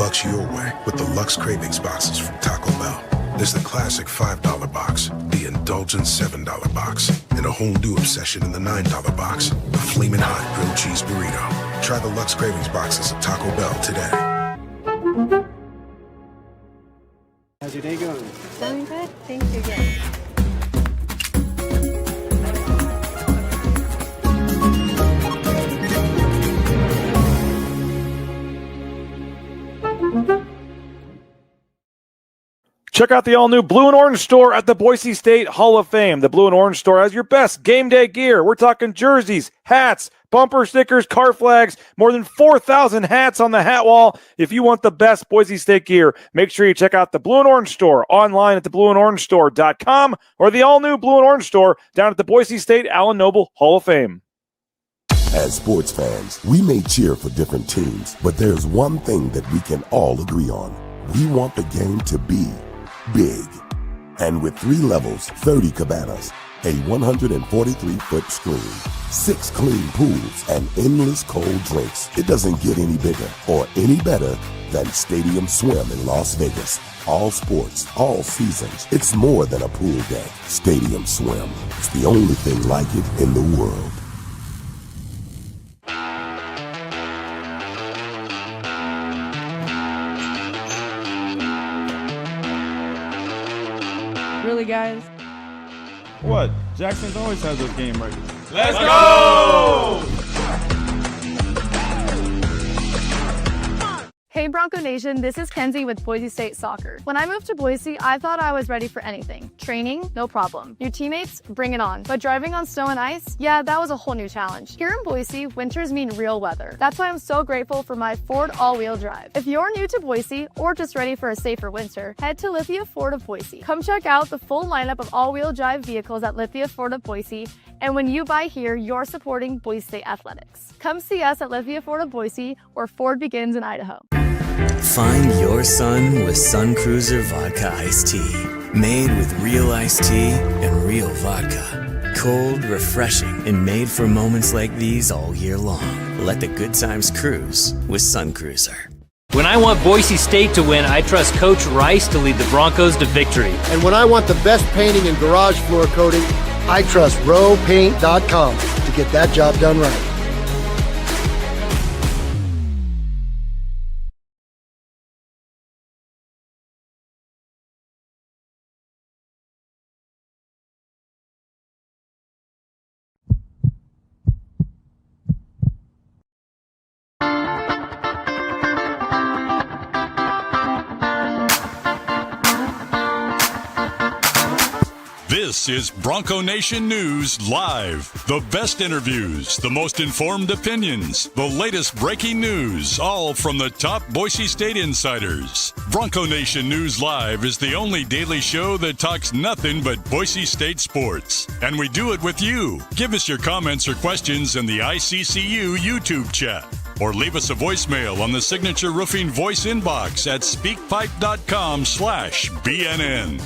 $5 your way with the Lux Cravings boxes from Taco Bell. There's the classic $5 box, the indulgent $7 box, and a whole new obsession in the $9 box, the Flamin' Hot Grilled Cheese Burrito. Try the Lux Cravings boxes at Taco Bell today. How's your day going? Going good. Thank you again. Check out the all-new Blue and Orange store at the Boise State Hall of Fame. The Blue and Orange store has your best game day gear. We're talking jerseys, hats, bumper stickers, car flags, more than 4,000 hats on the hat wall. If you want the best Boise State gear, make sure you check out the Blue and Orange store online at theblueandorangestore.com or the all-new Blue and Orange store down at the Boise State Allen Noble Hall of Fame. As sports fans, we may cheer for different teams, but there's one thing that we can all agree on. We want the game to be big. And with 3 levels, 30 cabanas, a 143-foot screen, 6 clean pools, and endless cold drinks, it doesn't get any bigger or any better than Stadium Swim in Las Vegas. All sports, all seasons. It's more than a pool day. Stadium Swim. It's the only thing like it in the world. Really, guys? What? Jackson's always had those game ready. Let's go! Hey Bronco Nation, this is Kenzie with Boise State Soccer. When I moved to Boise, I thought I was ready for anything. Training, no problem. New teammates, bring it on. But driving on snow and ice, yeah, that was a whole new challenge. Here in Boise, winters mean real weather. That's why I'm so grateful for my Ford all-wheel drive. If you're new to Boise or just ready for a safer winter, head to Lithia Ford of Boise. Come check out the full lineup of all-wheel drive vehicles at Lithia Ford of Boise. And when you buy here, you're supporting Boise State athletics. Come see us at Lithia Ford of Boise, where Ford begins in Idaho. Find your sun with Sun Cruiser Vodka Iced Tea. Made with real iced tea and real vodka. Cold, refreshing, and made for moments like these all year long. Let the good times cruise with Sun Cruiser. When I want Boise State to win, I trust Coach Rice to lead the Broncos to victory. And when I want the best painting and garage floor coating, I trust rowpaint.com to get that job done right. This is Bronco Nation News Live. The best interviews, the most informed opinions, the latest breaking news, all from the top Boise State insiders. Bronco Nation News Live is the only daily show that talks nothing but Boise State sports. And we do it with you. Give us your comments or questions in the ICCU YouTube chat. Or leave us a voicemail on the Signature Roofing voice inbox at speakpipe.com/BNN.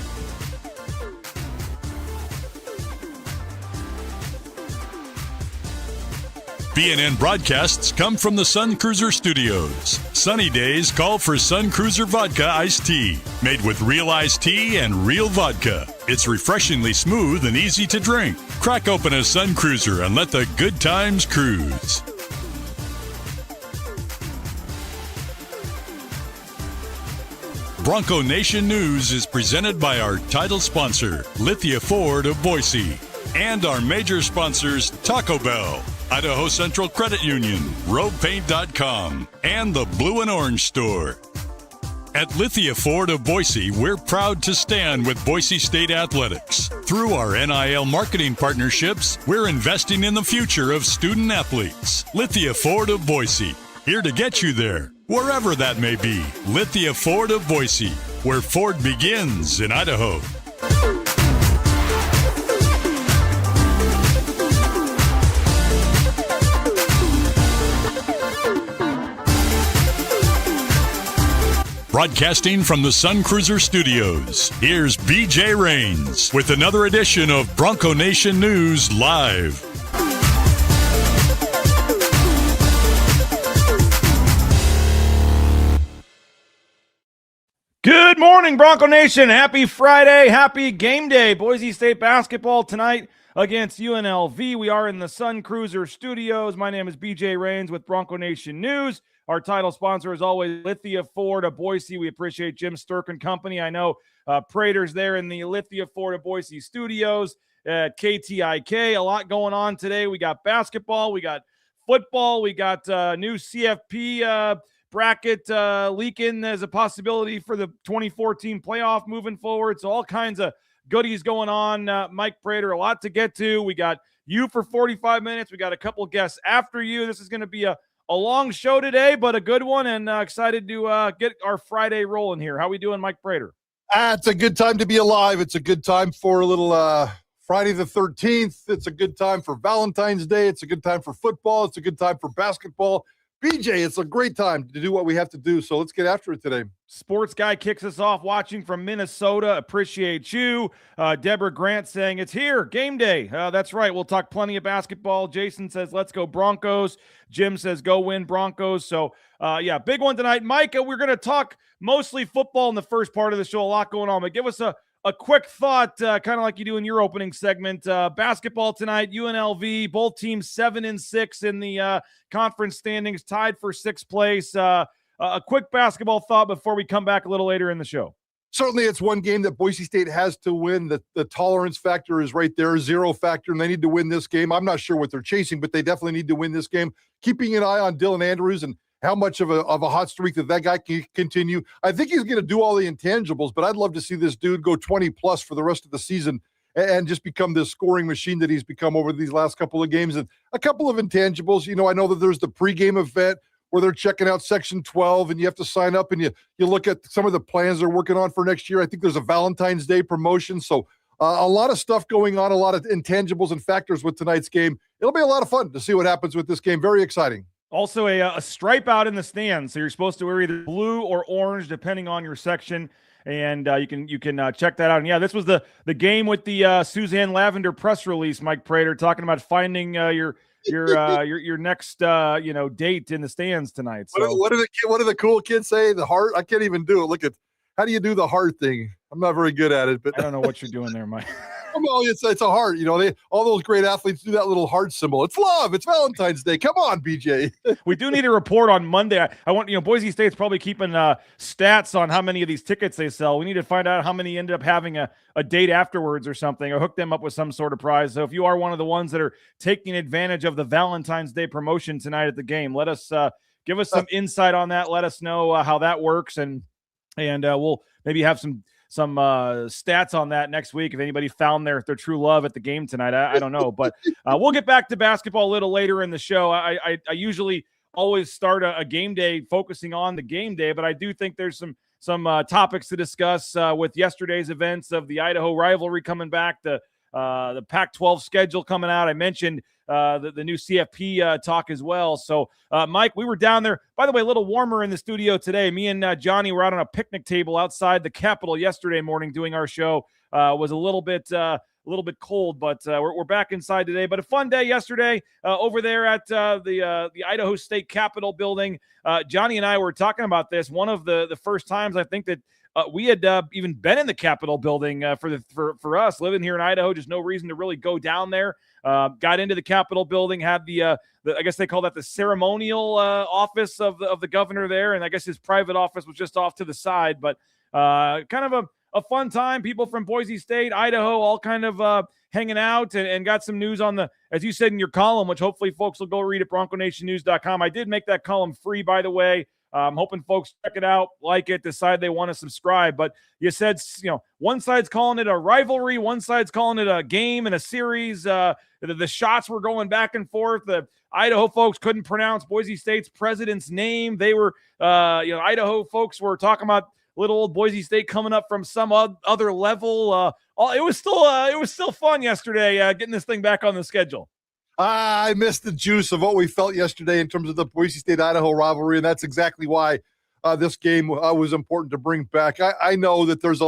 BNN broadcasts come from the Sun Cruiser Studios. Sunny days call for Sun Cruiser Vodka Iced Tea, made with real iced tea and real vodka. It's refreshingly smooth and easy to drink. Crack open a Sun Cruiser and let the good times cruise. Bronco Nation News is presented by our title sponsor, Lithia Ford of Boise, and our major sponsors, Taco Bell, Idaho Central Credit Union, RoadPaint.com, and the Blue and Orange Store. At Lithia Ford of Boise, we're proud to stand with Boise State athletics. Through our NIL marketing partnerships, we're investing in the future of student athletes. Lithia Ford of Boise, here to get you there, wherever that may be. Lithia Ford of Boise, where Ford begins in Idaho. Broadcasting from the Sun Cruiser Studios, here's BJ Rains with another edition of Bronco Nation News Live. morning, Bronco Nation. Happy Friday. Happy game day. Boise State basketball tonight against UNLV. We are in the Sun Cruiser studios. My name is BJ Rains with Bronco Nation News. Our title sponsor is always Lithia Ford of Boise. We appreciate Jim Sturk and company. I know Prater's there in the Lithia Ford of Boise studios at KTIK. A lot going on today. We got basketball. We got football. We got new CFP bracket leaking as a possibility for the 2014 playoff moving forward. So all kinds of goodies going on. Mike Prater, a lot to get to. We got you for 45 minutes. We got a couple guests after you. This is going to be a long show today, but a good one, and excited to get our Friday rolling here. How we doing, Mike Prater? It's a good time to be alive. It's a good time for a little Friday the 13th. It's a good time for Valentine's Day. It's a good time for football. It's a good time for basketball. BJ, it's a great time to do what we have to do, so let's get after it today. Sports Guy kicks us off, watching from Minnesota. Appreciate you. Deborah Grant saying, it's here, game day. That's right, we'll talk plenty of basketball. Jason says, let's go Broncos. Jim says, go win Broncos. So, yeah, big one tonight. Mike, we're going to talk mostly football in the first part of the show. A lot going on, but give us a quick thought, kind of like you do in your opening segment. Basketball tonight, UNLV, both teams 7-6 in the conference standings, tied for sixth place. A quick basketball thought before we come back a little later in the show. Certainly it's one game that Boise State has to win. The tolerance factor is right there, zero factor, and they need to win this game. I'm not sure what they're chasing, but they definitely need to win this game. Keeping an eye on Dylan Andrews and how much of a hot streak that guy can continue. I think he's going to do all the intangibles, but I'd love to see this dude go 20-plus for the rest of the season and just become this scoring machine that he's become over these last couple of games. And a couple of intangibles, you know, I know that there's the pregame event where they're checking out Section 12, and you have to sign up, and you look at some of the plans they're working on for next year. I think there's a Valentine's Day promotion. So a lot of stuff going on, a lot of intangibles and factors with tonight's game. It'll be a lot of fun to see what happens with this game. Very exciting. Also, a stripe out in the stands, so you're supposed to wear either blue or orange depending on your section, and you can check that out. And yeah, this was the game with the Suzanne Lavender press release. Mike Prater talking about finding your next date in the stands tonight. So what do the cool kids say? The heart? I can't even do it. Look at how do you do the heart thing? I'm not very good at it, but I don't know what you're doing there, Mike. Well, it's a heart. You know, all those great athletes do that little heart symbol. It's love. It's Valentine's Day. Come on, BJ. We do need a report on Monday. I want, Boise State's probably keeping stats on how many of these tickets they sell. We need to find out how many ended up having a date afterwards or something, or hook them up with some sort of prize. So if you are one of the ones that are taking advantage of the Valentine's Day promotion tonight at the game, let us give us some insight on that. Let us know how that works, and we'll maybe have some stats on that next week if anybody found their true love at the game tonight. I don't know, but we'll get back to basketball a little later in the show. I usually always start a game day focusing on the game day, but I do think there's some topics to discuss with yesterday's events of the Idaho rivalry coming back, the Pac-12 schedule coming out. I mentioned the new CFP talk as well. So, Mike, we were down there. By the way, a little warmer in the studio today. Me and Johnny were out on a picnic table outside the Capitol yesterday morning doing our show. Was a little bit cold, but we're back inside today. But a fun day yesterday over there at the Idaho State Capitol building. Johnny and I were talking about this. One of the first times I think that we had even been in the Capitol building for us living here in Idaho. Just no reason to really go down there. Got into the Capitol building, had the I guess they call that the ceremonial office of the governor there, and I guess his private office was just off to the side. But kind of a fun time. People from Boise State, Idaho, all kind of hanging out and got some news on the, as you said in your column, which hopefully folks will go read at BroncoNationNews.com. I did make that column free, by the way. I'm hoping folks check it out, like it, decide they want to subscribe. But you said, one side's calling it a rivalry, one side's calling it a game and a series. The shots were going back and forth. The Idaho folks couldn't pronounce Boise State's president's name. They were, Idaho folks were talking about little old Boise State coming up from some other level. It was still fun yesterday getting this thing back on the schedule. I missed the juice of what we felt yesterday in terms of the Boise State-Idaho rivalry, and that's exactly why this game was important to bring back. I know that there's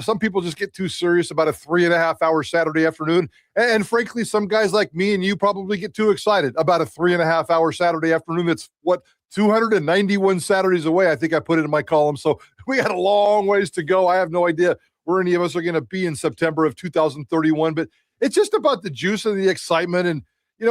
Some people just get too serious about a 3.5-hour Saturday afternoon. And frankly, some guys like me and you probably get too excited about a 3.5-hour Saturday afternoon. That's 291 Saturdays away. I think I put it in my column. So we got a long ways to go. I have no idea where any of us are going to be in September of 2031, but it's just about the juice and the excitement. And,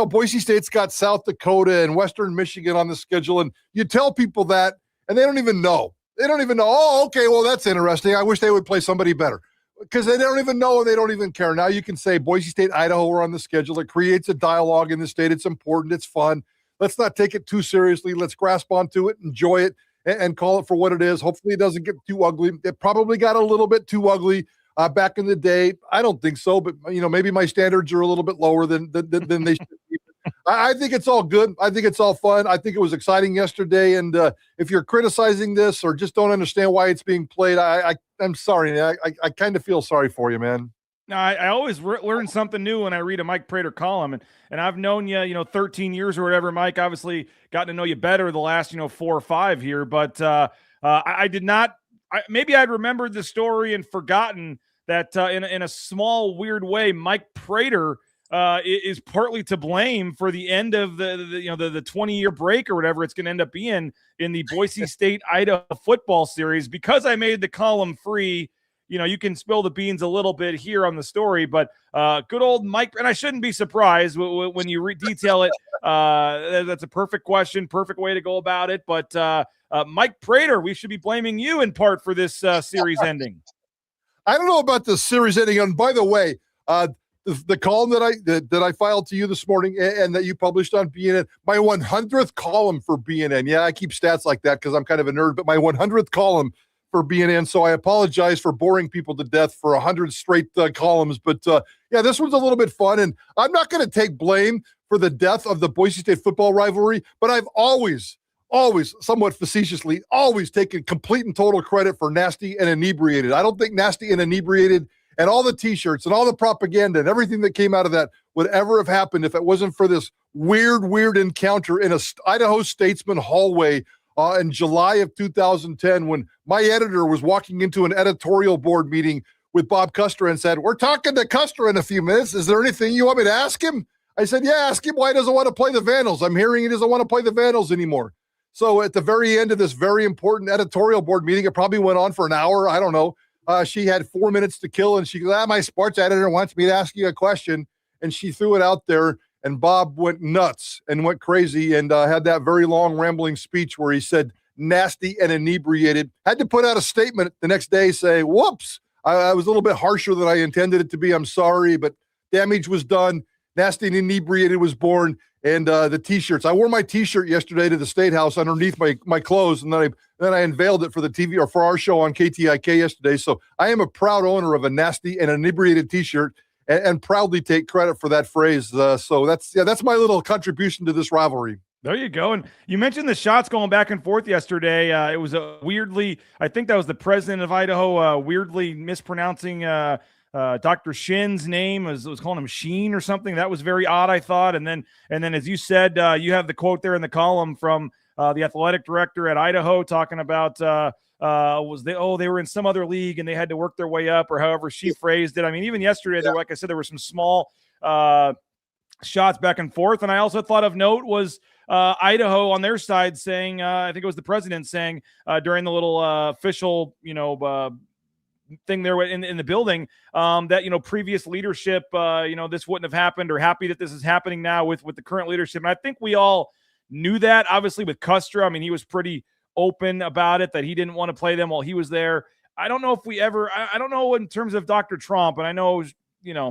Boise State's got South Dakota and Western Michigan on the schedule. And you tell people that, and they don't even know. They don't even know, oh, okay, well, that's interesting. I wish they would play somebody better, because they don't even know and they don't even care. Now you can say Boise State-Idaho are on the schedule. It creates a dialogue in the state. It's important. It's fun. Let's not take it too seriously. Let's grasp onto it, enjoy it, and call it for what it is. Hopefully it doesn't get too ugly. It probably got a little bit too ugly back in the day. I don't think so, but, maybe my standards are a little bit lower than they should be. I think it's all good. I think it's all fun. I think it was exciting yesterday. And if you're criticizing this or just don't understand why it's being played, I'm sorry. I kind of feel sorry for you, man. No, I always learn something new when I read a Mike Prater column, and I've known you, 13 years or whatever, Mike. Obviously, gotten to know you better the last, 4 or 5 here, but I did not. Maybe I'd remembered the story and forgotten that in a small weird way, Mike Prater is partly to blame for the end of the 20-year break or whatever it's going to end up being in the Boise State-Idaho football series. Because I made the column free, you can spill the beans a little bit here on the story, but good old Mike, and I shouldn't be surprised when you detail it. That's a perfect question, perfect way to go about it. But Mike Prater, we should be blaming you in part for this series ending. I don't know about the series ending. And by the way, the column that I filed to you this morning and that you published on BNN, my 100th column for BNN. Yeah, I keep stats like that because I'm kind of a nerd, but my 100th column for BNN. So I apologize for boring people to death for 100 straight columns. But yeah, this one's a little bit fun. And I'm not going to take blame for the death of the Boise State football rivalry, but I've always, somewhat facetiously, always taken complete and total credit for Nasty and Inebriated. I don't think Nasty and Inebriated and all the T-shirts and all the propaganda and everything that came out of that would ever have happened if it wasn't for this weird encounter in a Idaho Statesman hallway in July of 2010 when my editor was walking into an editorial board meeting with Bob Custer and said, "We're talking to Custer in a few minutes. Is there anything you want me to ask him?" I said, "Yeah, ask him why he doesn't want to play the Vandals. I'm hearing he doesn't want to play the Vandals anymore." So at the very end of this very important editorial board meeting, it probably went on for an hour. I don't know. She had 4 minutes to kill, and she goes, "My sports editor wants me to ask you a question." And she threw it out there, and Bob went nuts and went crazy and had that very long, rambling speech where he said, "Nasty and inebriated." Had to put out a statement the next day, say, "Whoops, I was a little bit harsher than I intended it to be. I'm sorry, but damage was done. Nasty and inebriated was born." And the T-shirts. I wore my T-shirt yesterday to the State House underneath my clothes, and then I unveiled it for the TV or for our show on KTIK yesterday. So I am a proud owner of a Nasty and inebriated T-shirt, and proudly take credit for that phrase. So that's my little contribution to this rivalry. There you go. And you mentioned the shots going back and forth yesterday. It was I think that was the president of Idaho, weirdly mispronouncing Dr. Shin's name, was calling him Sheen or something. That was very odd, I thought. And then as you said, you have the quote there in the column from the athletic director at Idaho talking about they were in some other league and they had to work their way up, or however she phrased it. I mean, even yesterday, there, like I said, there were some small shots back and forth. And I also thought of note was Idaho on their side saying, I think it was the president saying during the little official, thing there in the building, that, previous leadership, this wouldn't have happened, or happy that this is happening now with the current leadership. And I think we all knew that, obviously, with Custer. I mean, he was pretty open about it, that he didn't want to play them while he was there. I don't know if I don't know in terms of Dr. Trump, and I know,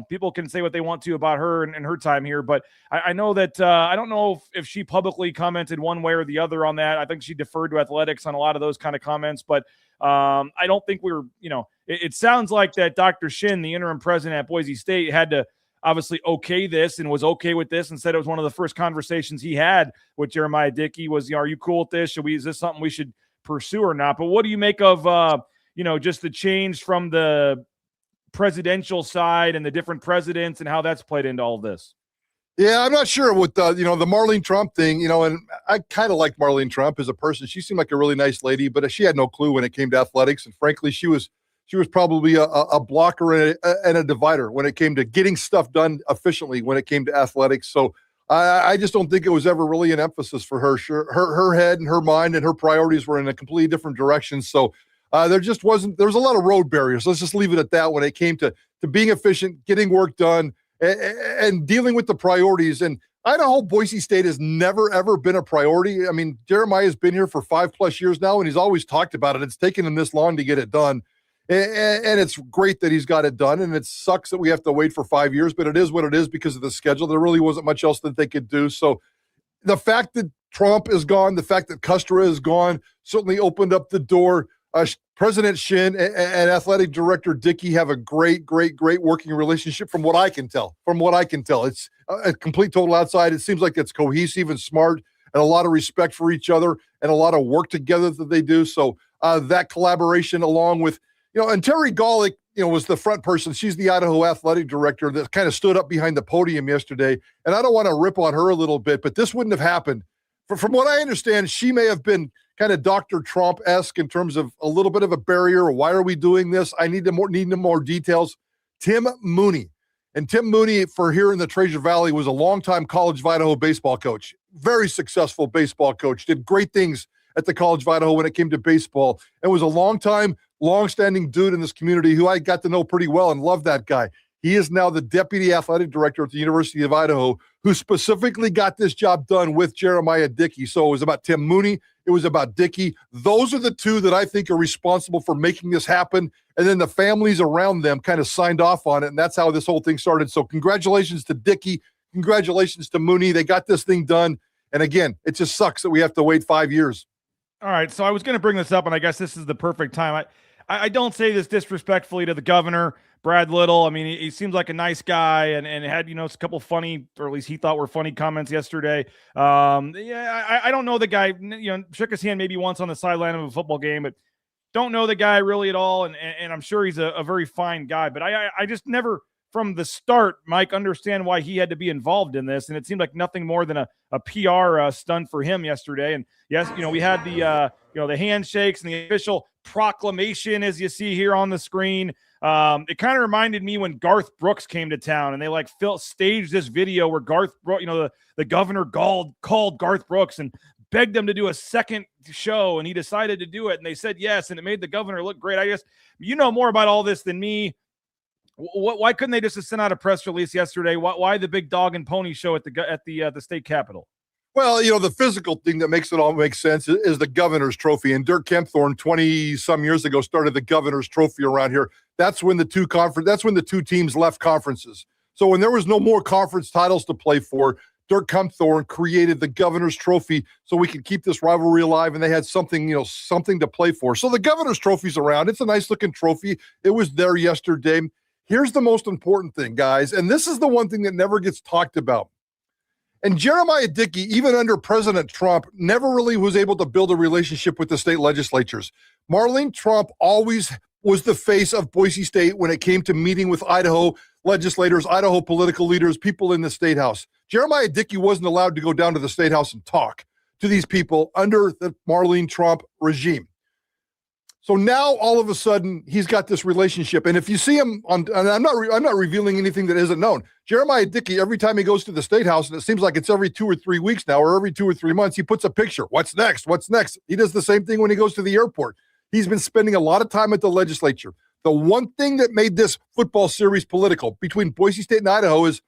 people can say what they want to about her and her time here, but I know that I don't know if she publicly commented one way or the other on that. I think she deferred to athletics on a lot of those kind of comments, but I don't think it sounds like that Dr. Shin, the interim president at Boise State, had to obviously okay this and was okay with this, and said it was one of the first conversations he had with Jeremiah Dickey was, are you cool with this? Is this something we should pursue or not? But what do you make of, just the change from the presidential side and the different presidents and how that's played into all of this? Yeah, I'm not sure with the Marlene Trump thing, and I kind of like Marlene Trump as a person. She seemed like a really nice lady, but she had no clue when it came to athletics. And frankly, she was she was probably a blocker and a divider when it came to getting stuff done efficiently when it came to athletics. So I just don't think it was ever really an emphasis for her. Sure, her head and her mind and her priorities were in a completely different direction. So there just wasn't. There was a lot of road barriers. Let's just leave it at that when it came to being efficient, getting work done, and dealing with the priorities. And Idaho, Boise State has never, ever been a priority. I mean, Jeremiah's been here for 5+ years now, and he's always talked about it. It's taken him this long to get it done. And it's great that he's got it done, and it sucks that we have to wait for 5 years, but it is what it is because of the schedule. There really wasn't much else that they could do. So the fact that Trump is gone, the fact that Custra is gone, certainly opened up the door. President Shin and Athletic Director Dickey have a great working relationship from what I can tell. It's a complete total outside. It seems like it's cohesive and smart and a lot of respect for each other and a lot of work together that they do. So that collaboration along with, and Terry Golick, was the front person. She's the Idaho Athletic Director that kind of stood up behind the podium yesterday. And I don't want to rip on her a little bit, but this wouldn't have happened. From what I understand, she may have been kind of Dr. Trump-esque in terms of a little bit of a barrier. Why are we doing this? I need more details. Tim Mooney. And Tim Mooney, for here in the Treasure Valley, was a longtime College of Idaho baseball coach. Very successful baseball coach. Did great things at the College of Idaho when it came to baseball. And was a long-standing dude in this community who I got to know pretty well and love that guy. He is now the Deputy Athletic Director at the University of Idaho, who specifically got this job done with Jeremiah Dickey. So it was about Tim Mooney. It was about Dickey. Those are the two that I think are responsible for making this happen. And then the families around them kind of signed off on it. And that's how this whole thing started. So congratulations to Dickey. Congratulations to Mooney. They got this thing done. And again, it just sucks that we have to wait 5 years. All right. So I was going to bring this up, and I guess this is the perfect time. I don't say this disrespectfully to the governor, Brad Little. I mean, he seems like a nice guy and had, a couple funny, or at least he thought were funny comments yesterday. I don't know the guy, shook his hand maybe once on the sideline of a football game, but don't know the guy really at all. And I'm sure he's a very fine guy, but I just never from the start, Mike, understand why he had to be involved in this. And it seemed like nothing more than a PR stunt for him yesterday. And yes, we had the handshakes and the official proclamation, as you see here on the screen. It kind of reminded me when Garth Brooks came to town and they staged this video where Garth Brooks, the governor called Garth Brooks and begged him to do a second show, and he decided to do it. And they said yes, and it made the governor look great. I guess you know more about all this than me. Why couldn't they just have sent out a press release yesterday? Why the big dog and pony show at the state capitol? Well, the physical thing that makes it all make sense is the governor's trophy. And Dirk Kempthorne 20-some years ago started the governor's trophy around here. That's when the two teams left conferences. So when there was no more conference titles to play for, Dirk Kempthorne created the governor's trophy so we could keep this rivalry alive, and they had something to play for. So the governor's trophy's around. It's a nice looking trophy. It was there yesterday. Here's the most important thing, guys, and this is the one thing that never gets talked about. And Jeremiah Dickey, even under President Trump, never really was able to build a relationship with the state legislatures. Marlene Trump always was the face of Boise State when it came to meeting with Idaho legislators, Idaho political leaders, people in the state house. Jeremiah Dickey wasn't allowed to go down to the state house and talk to these people under the Marlene Trump regime. So now all of a sudden he's got this relationship, and if you see him and I'm not revealing anything that isn't known. Jeremiah Dickey, every time he goes to the state house, and it seems like it's every 2 or 3 weeks now, or every 2 or 3 months, he puts a picture. What's next? What's next? He does the same thing when he goes to the airport. He's been spending a lot of time at the legislature. The one thing that made this football series political between Boise State and Idaho is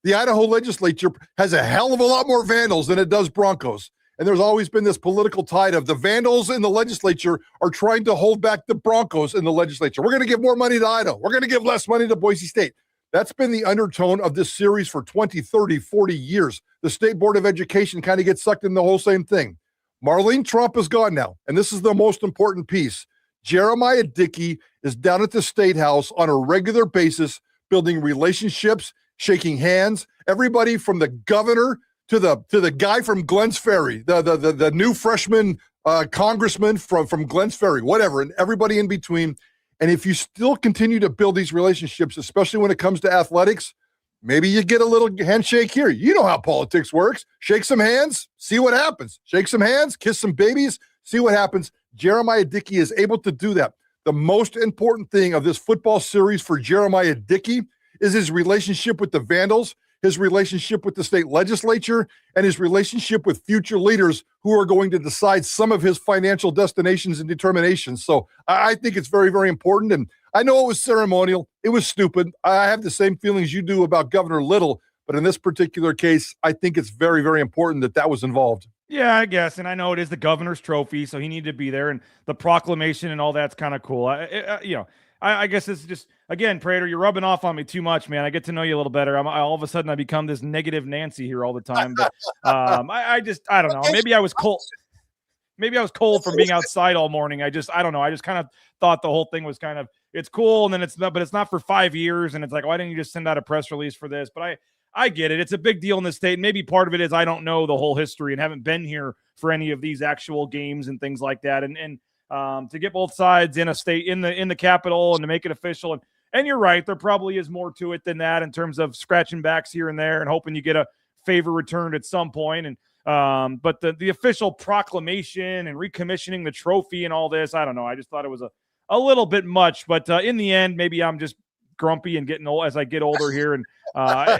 the Idaho legislature has a hell of a lot more vandals than it does Broncos. And there's always been this political tide of the vandals in the legislature are trying to hold back the Broncos in the legislature. We're going to give more money to Idaho. We're going to give less money to Boise State. That's been the undertone of this series for 20, 30, 40 years. The State Board of Education kind of gets sucked in the whole same thing. Marlene Trump is gone now, and this is the most important piece. Jeremiah Dickey is down at the State House on a regular basis, building relationships, shaking hands. Everybody from the governor to the guy from Glens Ferry, the new freshman congressman from Glens Ferry, whatever, and everybody in between. And if you still continue to build these relationships, especially when it comes to athletics, maybe you get a little handshake here. You know how politics works. Shake some hands, see what happens. Shake some hands, kiss some babies, see what happens. Jeremiah Dickey is able to do that. the most important thing of this football series for Jeremiah Dickey is his relationship with the Vandals, his relationship with the state legislature, and his relationship with future leaders who are going to decide some of his financial destinations and determinations. So I think it's very, very important. And I know it was ceremonial. It was stupid. I have the same feelings you do about Governor Little, but in this particular case, I think it's very, very important that was involved. Yeah, I guess. And I know it is the governor's trophy, so he needed to be there. And the proclamation and all that's kind of cool. I guess it's just, again, Prater, you're rubbing off on me too much, man. I get to know you a little better. All of a sudden I become this negative Nancy here all the time. But I don't know. Maybe I was cold. Maybe I was cold from being outside all morning. I don't know. I just kind of thought the whole thing was kind of, it's cool. And then but it's not for 5 years. And it's like, why didn't you just send out a press release for this? But I get it. It's a big deal in the state. Maybe part of it is I don't know the whole history and haven't been here for any of these actual games and things like that. And to get both sides in a state in the Capitol and to make it official. And you're right, there probably is more to it than that in terms of scratching backs here and there and hoping you get a favor returned at some point. And but the official proclamation and recommissioning the trophy and all this, I don't know. I just thought it was a little bit much. But in the end, maybe I'm just grumpy and getting old as I get older here. And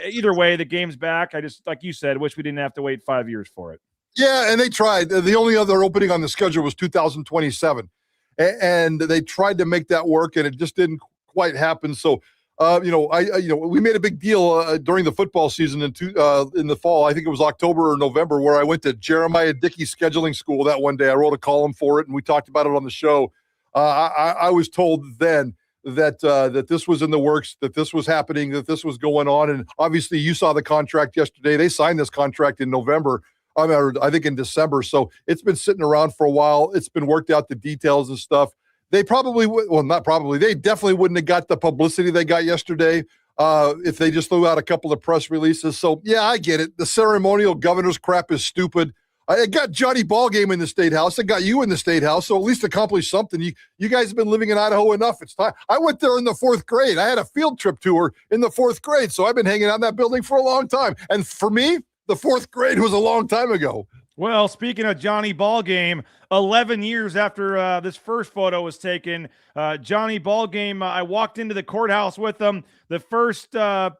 either way, the game's back. I just, like you said, wish we didn't have to wait 5 years for it. Yeah, and they tried. The only other opening on the schedule was 2027, and they tried to make that work, and it just didn't quite happen. So, we made a big deal during the football season in the fall. I think it was October or November, where I went to Jeremiah Dickey scheduling school that one day. I wrote a column for it, and we talked about it on the show. I was told then that this was in the works, that this was happening, that this was going on, and obviously you saw the contract yesterday. They signed this contract in November. I think in December. So it's been sitting around for a while. It's been worked out, the details and stuff. They probably would, well, not probably, they definitely wouldn't have got the publicity they got yesterday if they just threw out a couple of press releases. So yeah, I get it. The ceremonial governor's crap is stupid. I got Johnny Ballgame in the State House. I got you in the State House. So at least accomplish something. You guys have been living in Idaho enough. It's time. I went there in the 4th grade. I had a field trip tour in the 4th grade. So I've been hanging out in that building for a long time. And for me, the 4th grade was a long time ago. Well, speaking of Johnny Ballgame, 11 years after this first photo was taken, Johnny Ballgame, I walked into the courthouse with him. The first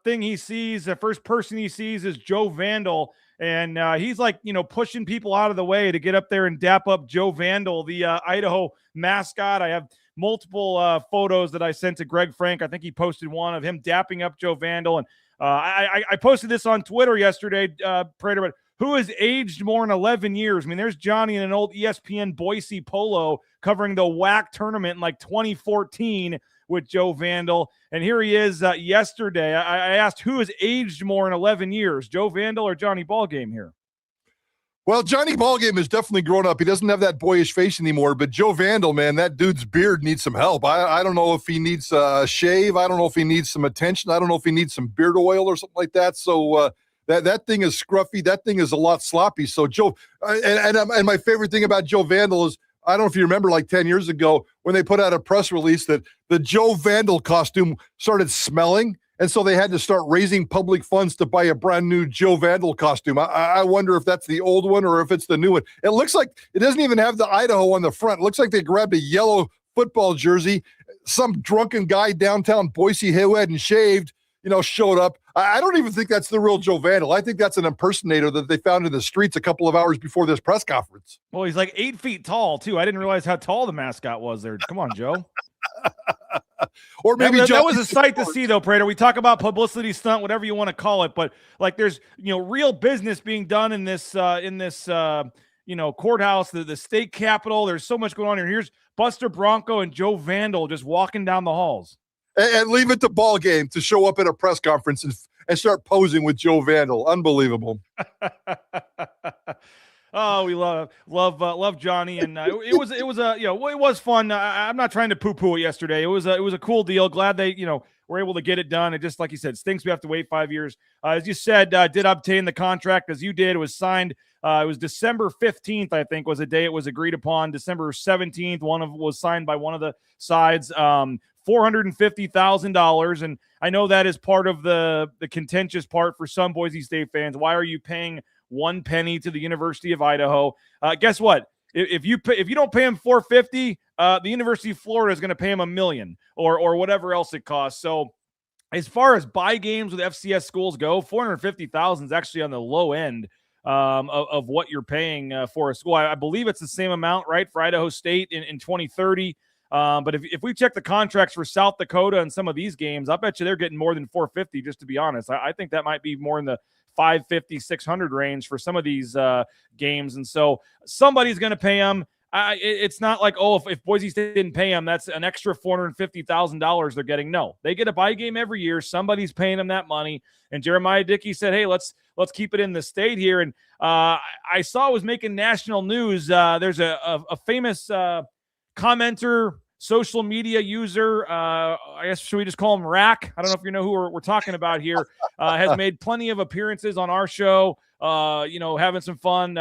thing he sees, the first person he sees is Joe Vandal. And he's like, pushing people out of the way to get up there and dap up Joe Vandal, the Idaho mascot. I have multiple photos that I sent to Greg Frank. I think he posted one of him dapping up Joe Vandal. And I posted this on Twitter yesterday, Prater, but who has aged more in 11 years? I mean, there's Johnny in an old ESPN Boise polo covering the WAC tournament in like 2014 with Joe Vandal. And here he is yesterday. I asked who has aged more in 11 years, Joe Vandal or Johnny Ballgame here? Well, Johnny Ballgame has definitely grown up. He doesn't have that boyish face anymore, but Joe Vandal, man, that dude's beard needs some help. I don't know if he needs a shave. I don't know if he needs some attention. I don't know if he needs some beard oil or something like that. So that thing is scruffy. That thing is a lot sloppy. So Joe, and my favorite thing about Joe Vandal is, I don't know if you remember like 10 years ago when they put out a press release that the Joe Vandal costume started smelling. And so they had to start raising public funds to buy a brand new Joe Vandal costume. I wonder if that's the old one or if it's the new one. It looks like it doesn't even have the Idaho on the front. It looks like they grabbed a yellow football jersey. Some drunken guy downtown Boise who hadn't shaved, showed up. I don't even think that's the real Joe Vandal. I think that's an impersonator that they found in the streets a couple of hours before this press conference. Well, he's like 8 feet tall, too. I didn't realize how tall the mascot was there. Come on, Joe. Or maybe that was a sight to see, though, Prater. We talk about publicity stunt, whatever you want to call it, but like there's real business being done in this courthouse, the state capitol. There's so much going on here. Here's Buster Bronco and Joe Vandal just walking down the halls. And leave it to Ballgame to show up at a press conference and start posing with Joe Vandal. Unbelievable. Oh, we love Johnny, and it was fun. I'm not trying to poo-poo it yesterday. It was a cool deal. Glad they were able to get it done. It just, like you said, stinks we have to wait 5 years. As you said, did obtain the contract as you did. It was signed. It was December 15th, I think, was the day it was agreed upon. December 17th, was signed by one of the sides. $450,000, and I know that is part of the contentious part for some Boise State fans. Why are you paying 1 penny to the University of Idaho? Guess what? if you don't pay him $450, the University of Florida is going to pay him $1 million or whatever else it costs. So as far as buy games with FCS schools go, $450,000 is actually on the low end of what you're paying for a school. I believe it's the same amount, right, for Idaho State in 2030. But if we check the contracts for South Dakota and some of these games, I bet you they're getting more than $450, just to be honest. I think that might be more in the $550, $600 range for some of these games. And so somebody's going to pay them. It's not like, if Boise State didn't pay them, that's an extra $450,000 they're getting. No, they get a buy game every year. Somebody's paying them that money. And Jeremiah Dickey said, hey, let's keep it in the state here. And I saw it was making national news. There's a famous commenter, social media user, I guess, should we just call him Rack? I don't know if you know who we're talking about here, has made plenty of appearances on our show, having some fun.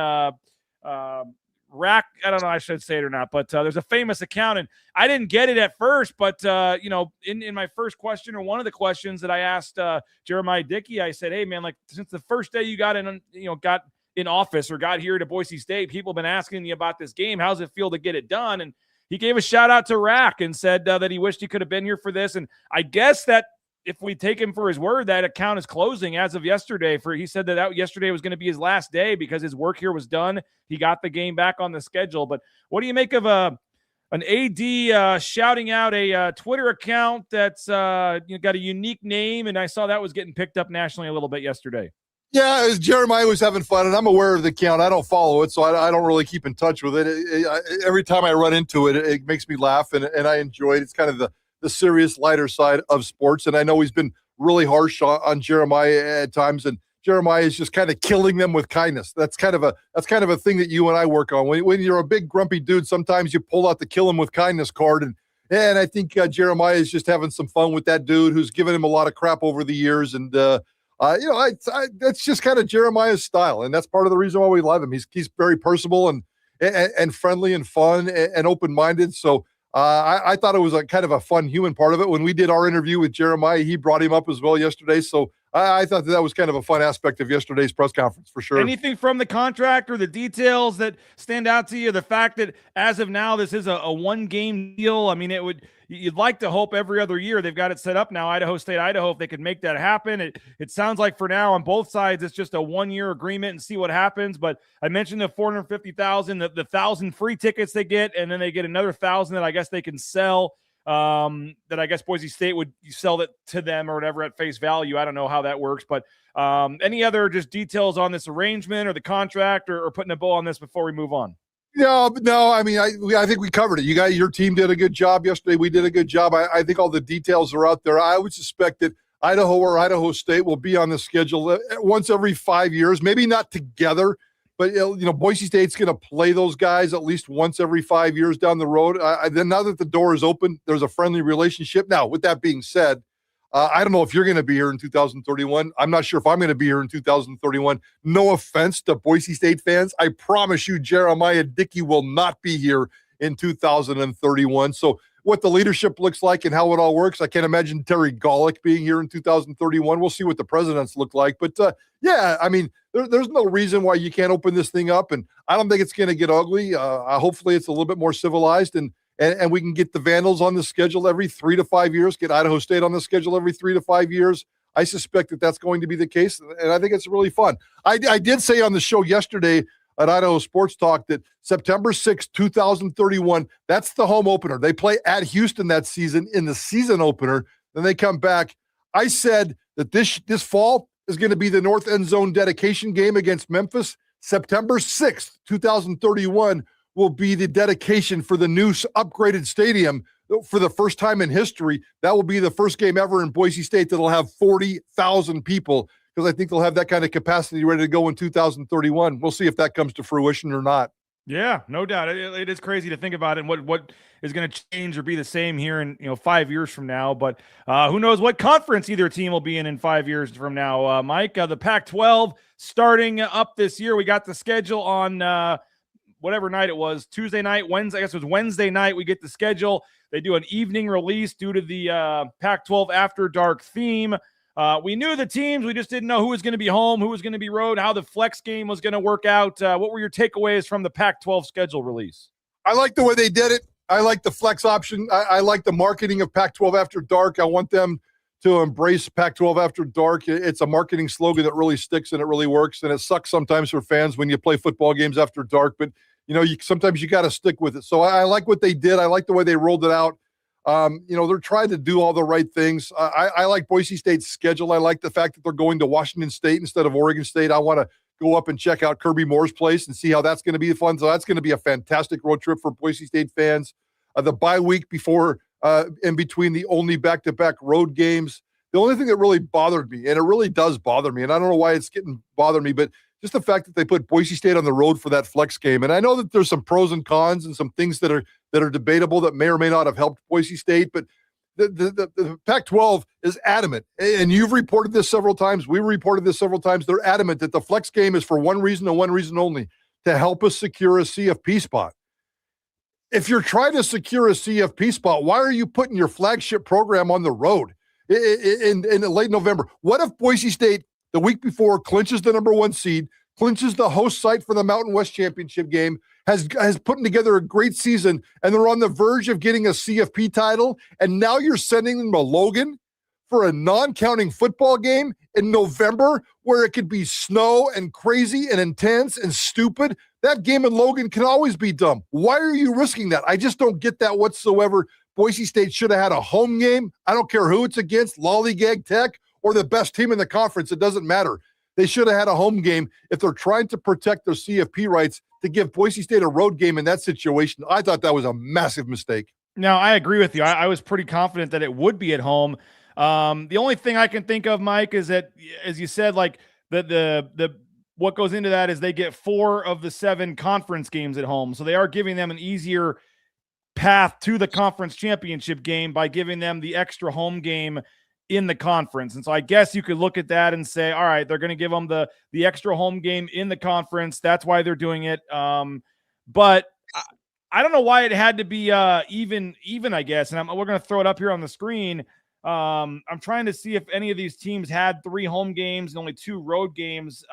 Rack, I don't know if I should say it or not, but there's a famous account, and I didn't get it at first, but, in my first question, or one of the questions that I asked Jeremiah Dickey, I said, hey, man, like, since the first day you got in office or got here to Boise State, people have been asking you about this game. How's it feel to get it done? And he gave a shout out to Rack and said that he wished he could have been here for this. And I guess that if we take him for his word, that account is closing as of yesterday. He said that yesterday was going to be his last day because his work here was done. He got the game back on the schedule. But what do you make of an AD shouting out a Twitter account that's got a unique name? And I saw that was getting picked up nationally a little bit yesterday. Yeah, Jeremiah was having fun, and I'm aware of the account. I don't follow it, so I don't really keep in touch with it. Every time I run into it, it makes me laugh, and I enjoy it. It's kind of the serious, lighter side of sports, and I know he's been really harsh on Jeremiah at times, and Jeremiah is just kind of killing them with kindness. That's kind of a thing that you and I work on. When you're a big grumpy dude, sometimes you pull out the kill him with kindness card, and I think Jeremiah is just having some fun with that dude who's given him a lot of crap over the years, and that's just kind of Jeremiah's style, and that's part of the reason why we love him. He's very personable and friendly and fun and open-minded. So I thought it was a kind of a fun human part of it. When we did our interview with Jeremiah, he brought him up as well yesterday. So I thought that was kind of a fun aspect of yesterday's press conference for sure. Anything from the contract or the details that stand out to you? The fact that as of now, this is a one-game deal. I mean, you'd like to hope every other year they've got it set up now, Idaho State-Idaho, if they could make that happen. It sounds like for now on both sides, it's just a one-year agreement and see what happens. But I mentioned the $450,000, the 1,000 free tickets they get, and then they get another 1,000 that I guess they can sell. That I guess Boise State would sell it to them or whatever at face value. I don't know how that works, but any other just details on this arrangement or the contract or putting a bow on this before we move on? No. I mean, I think we covered it. Your team did a good job yesterday. We did a good job. I think all the details are out there. I would suspect that Idaho or Idaho State will be on the schedule once every 5 years, maybe not together, but Boise State's going to play those guys at least once every 5 years down the road. Then now that the door is open, there's a friendly relationship. Now, with that being said, I don't know if you're going to be here in 2031. I'm not sure if I'm going to be here in 2031. No offense to Boise State fans. I promise you, Jeremiah Dickey will not be here in 2031. So what the leadership looks like and how it all works, I can't imagine Terry Golick being here in 2031. We'll see what the presidents look like. But, I mean, there's no reason why you can't open this thing up. And I don't think it's going to get ugly. Hopefully it's a little bit more civilized and we can get the Vandals on the schedule every 3 to 5 years, get Idaho State on the schedule every 3 to 5 years. I suspect that that's going to be the case, and I think it's really fun. I did say on the show yesterday at Idaho Sports Talk that September 6, 2031, that's the home opener. They play at Houston that season in the season opener. Then they come back. I said that this fall is going to be the North End Zone dedication game against Memphis. September 6th, 2031 will be the dedication for the new upgraded stadium for the first time in history. That will be the first game ever in Boise State that'll have 40,000 people, because I think they'll have that kind of capacity ready to go in 2031. We'll see if that comes to fruition or not. Yeah, no doubt. It is crazy to think about it and what is going to change or be the same here in 5 years from now. But who knows what conference either team will be in 5 years from now. Mike, the Pac-12 starting up this year. We got the schedule on whatever night it was, Tuesday night, Wednesday. I guess it was Wednesday night. We get the schedule. They do an evening release due to the Pac-12 After Dark theme. We knew the teams. We just didn't know who was going to be home, who was going to be road, how the flex game was going to work out. What were your takeaways from the Pac-12 schedule release? I like the way they did it. I like the flex option. I like the marketing of Pac-12 After Dark. I want them to embrace Pac-12 After Dark. It's a marketing slogan that really sticks and it really works. And it sucks sometimes for fans when you play football games after dark, but sometimes you got to stick with it. So I like what they did. I like the way they rolled it out. They're trying to do all the right things. I like Boise State's schedule. I like the fact that they're going to Washington State instead of Oregon State. I want to go up and check out Kirby Moore's place and see how that's going to be fun. So that's going to be a fantastic road trip for Boise State fans. The bye week before in between the only back-to-back road games. The only thing that really bothered me, and it really does bother me, and I don't know why it's getting bothered me, but just the fact that they put Boise State on the road for that flex game. And I know that there's some pros and cons and some things that are debatable that may or may not have helped Boise State, but the Pac-12 is adamant, and you've reported this several times. We reported this several times. They're adamant that the flex game is for one reason and one reason only, to help us secure a CFP spot. If you're trying to secure a CFP spot, why are you putting your flagship program on the road in late November? What if Boise State the week before clinches the number 1 seed, clinches the host site for the Mountain West Championship game, has put together a great season, and they're on the verge of getting a CFP title, and now you're sending them to Logan for a non-counting football game in November where it could be snow and crazy and intense and stupid? That game in Logan can always be dumb. Why are you risking that? I just don't get that whatsoever. Boise State should have had a home game. I don't care who it's against, Lollygag Tech or the best team in the conference. It doesn't matter. They should have had a home game if they're trying to protect their CFP rights. To give Boise State a road game in that situation, I thought that was a massive mistake. No, I agree with you. I was pretty confident that it would be at home. The only thing I can think of, Mike, is that, as you said, like the what goes into that is they get 4 of the 7 conference games at home. So they are giving them an easier path to the conference championship game by giving them the extra home game in the conference. And so I guess you could look at that and say, all right, they're going to give them the extra home game in the conference. That's why they're doing it. But I don't know why it had to be even, I guess. And we're going to throw it up here on the screen. I'm trying to see if any of these teams had 3 home games and only 2 road games.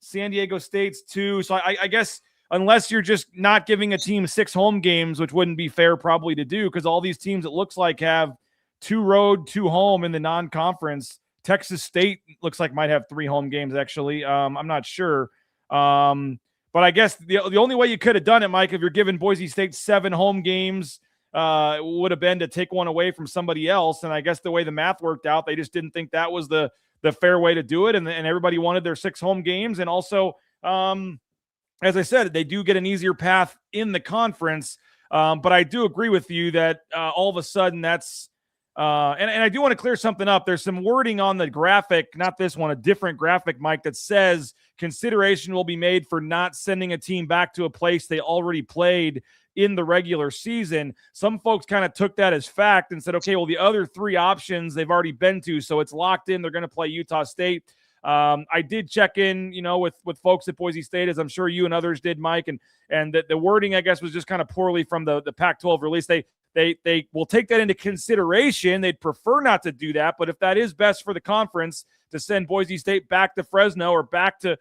San Diego State's 2. So I guess unless you're just not giving a team 6 home games, which wouldn't be fair probably to do, because all these teams, it looks like, have 2 road, 2 home in the non-conference. Texas State looks like might have 3 home games, actually. I'm not sure. But I guess the only way you could have done it, Mike, if you're giving Boise State 7 home games, would have been to take one away from somebody else. And I guess the way the math worked out, they just didn't think that was the fair way to do it. And everybody wanted their 6 home games. And also, as I said, they do get an easier path in the conference. But I do agree with you that all of a sudden that's and I do want to clear something up. There's some wording on the graphic, not this one, a different graphic, Mike, that says consideration will be made for not sending a team back to a place they already played in the regular season. Some folks kind of took that as fact and said, okay, well, the other 3 options they've already been to, so it's locked in. They're going to play Utah State. I did check in, with folks at Boise State, as I'm sure you and others did, Mike, and the wording, I guess, was just kind of poorly from the Pac-12 release. They will take that into consideration. They'd prefer not to do that, but if that is best for the conference to send Boise State back to Fresno or back to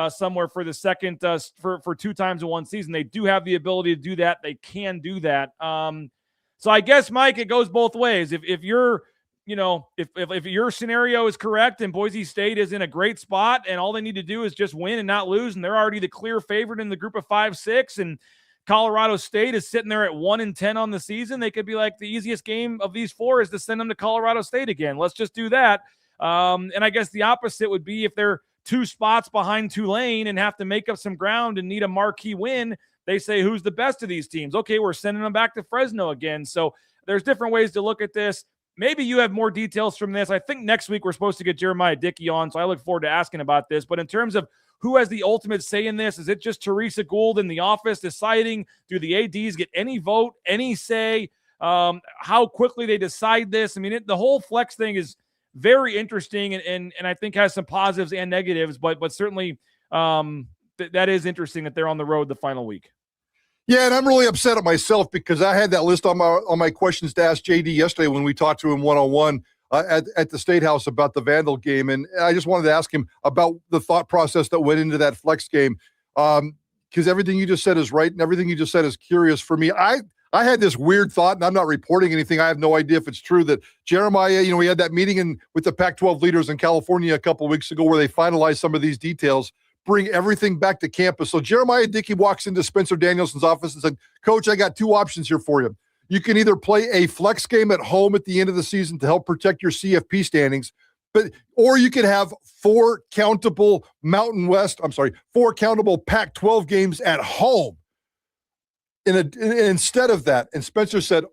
somewhere for the second for 2 times in one season, they do have the ability to do that. They can do that. So I guess, Mike, it goes both ways. If you're if your scenario is correct and Boise State is in a great spot and all they need to do is just win and not lose, and they're already the clear favorite in the group of 5-6, and Colorado State is sitting there at 1-10 on the season, they could be like, the easiest game of these 4 is to send them to Colorado State again. Let's just do that. And I guess the opposite would be if they're 2 spots behind Tulane and have to make up some ground and need a marquee win. They say, who's the best of these teams? Okay, we're sending them back to Fresno again. So there's different ways to look at this. Maybe you have more details from this. I think next week we're supposed to get Jeremiah Dickey on, so I look forward to asking about this. But in terms of who has the ultimate say in this, is it just Teresa Gould in the office deciding? Do the ADs get any vote, any say? How quickly they decide this? I mean, the whole flex thing is very interesting and I think has some positives and negatives, but certainly that is interesting that they're on the road the final week. Yeah, and I'm really upset at myself because I had that list on my questions to ask JD yesterday when we talked to him one-on-one at the State House about the Vandal game, and I just wanted to ask him about the thought process that went into that flex game, because everything you just said is right, and everything you just said is curious for me. I had this weird thought, and I'm not reporting anything. I have no idea if it's true that Jeremiah, we had that meeting with the Pac-12 leaders in California a couple of weeks ago where they finalized some of these details, bring everything back to campus. So Jeremiah Dickey walks into Spencer Danielson's office and said, Coach, I got two options here for you. You can either play a flex game at home at the end of the season to help protect your CFP standings, or you could have four countable Pac-12 games at home. Instead of that, and Spencer said,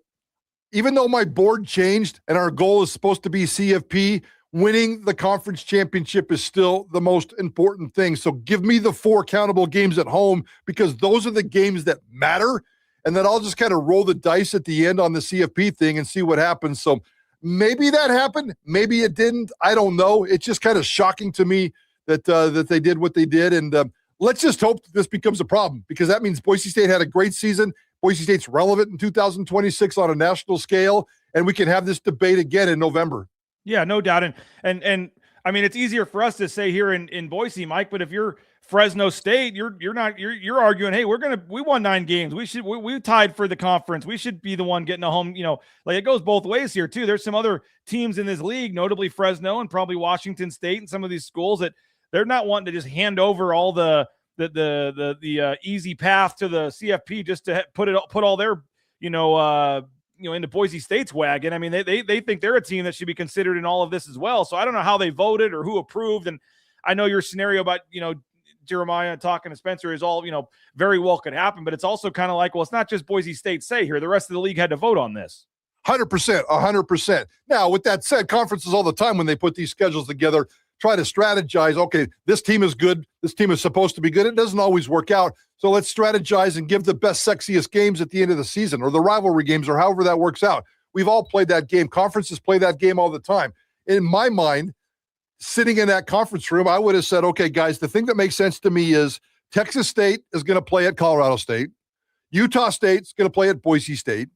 even though my board changed and our goal is supposed to be CFP, winning the conference championship is still the most important thing. So give me the four countable games at home because those are the games that matter. And then I'll just kind of roll the dice at the end on the CFP thing and see what happens. So maybe that happened. Maybe it didn't. I don't know. It's just kind of shocking to me that they did what they did. And let's just hope that this becomes a problem because that means Boise State had a great season. Boise State's relevant in 2026 on a national scale, and we can have this debate again in November. Yeah, no doubt. And I mean, it's easier for us to say here in Boise, Mike, but if you're Fresno State, you're arguing, hey, we won 9 games. We tied for the conference. We should be the one getting a home, like it goes both ways here too. There's some other teams in this league, notably Fresno and probably Washington State and some of these schools that they're not wanting to just hand over all the easy path to the CFP just to put all their, into Boise State's wagon. I mean, they think they're a team that should be considered in all of this as well. So I don't know how they voted or who approved. And I know your scenario about, Jeremiah talking to Spencer is all, very well could happen, but it's also kind of like, well, it's not just Boise State say here. The rest of the league had to vote on this. 100%. Now, with that said, conferences all the time when they put these schedules together, try to strategize, okay, this team is good. This team is supposed to be good. It doesn't always work out. So let's strategize and give the best, sexiest games at the end of the season or the rivalry games or however that works out. We've all played that game. Conferences play that game all the time. In my mind, sitting in that conference room, I would have said, okay, guys, the thing that makes sense to me is Texas State is going to play at Colorado State. Utah State's going to play at Boise State.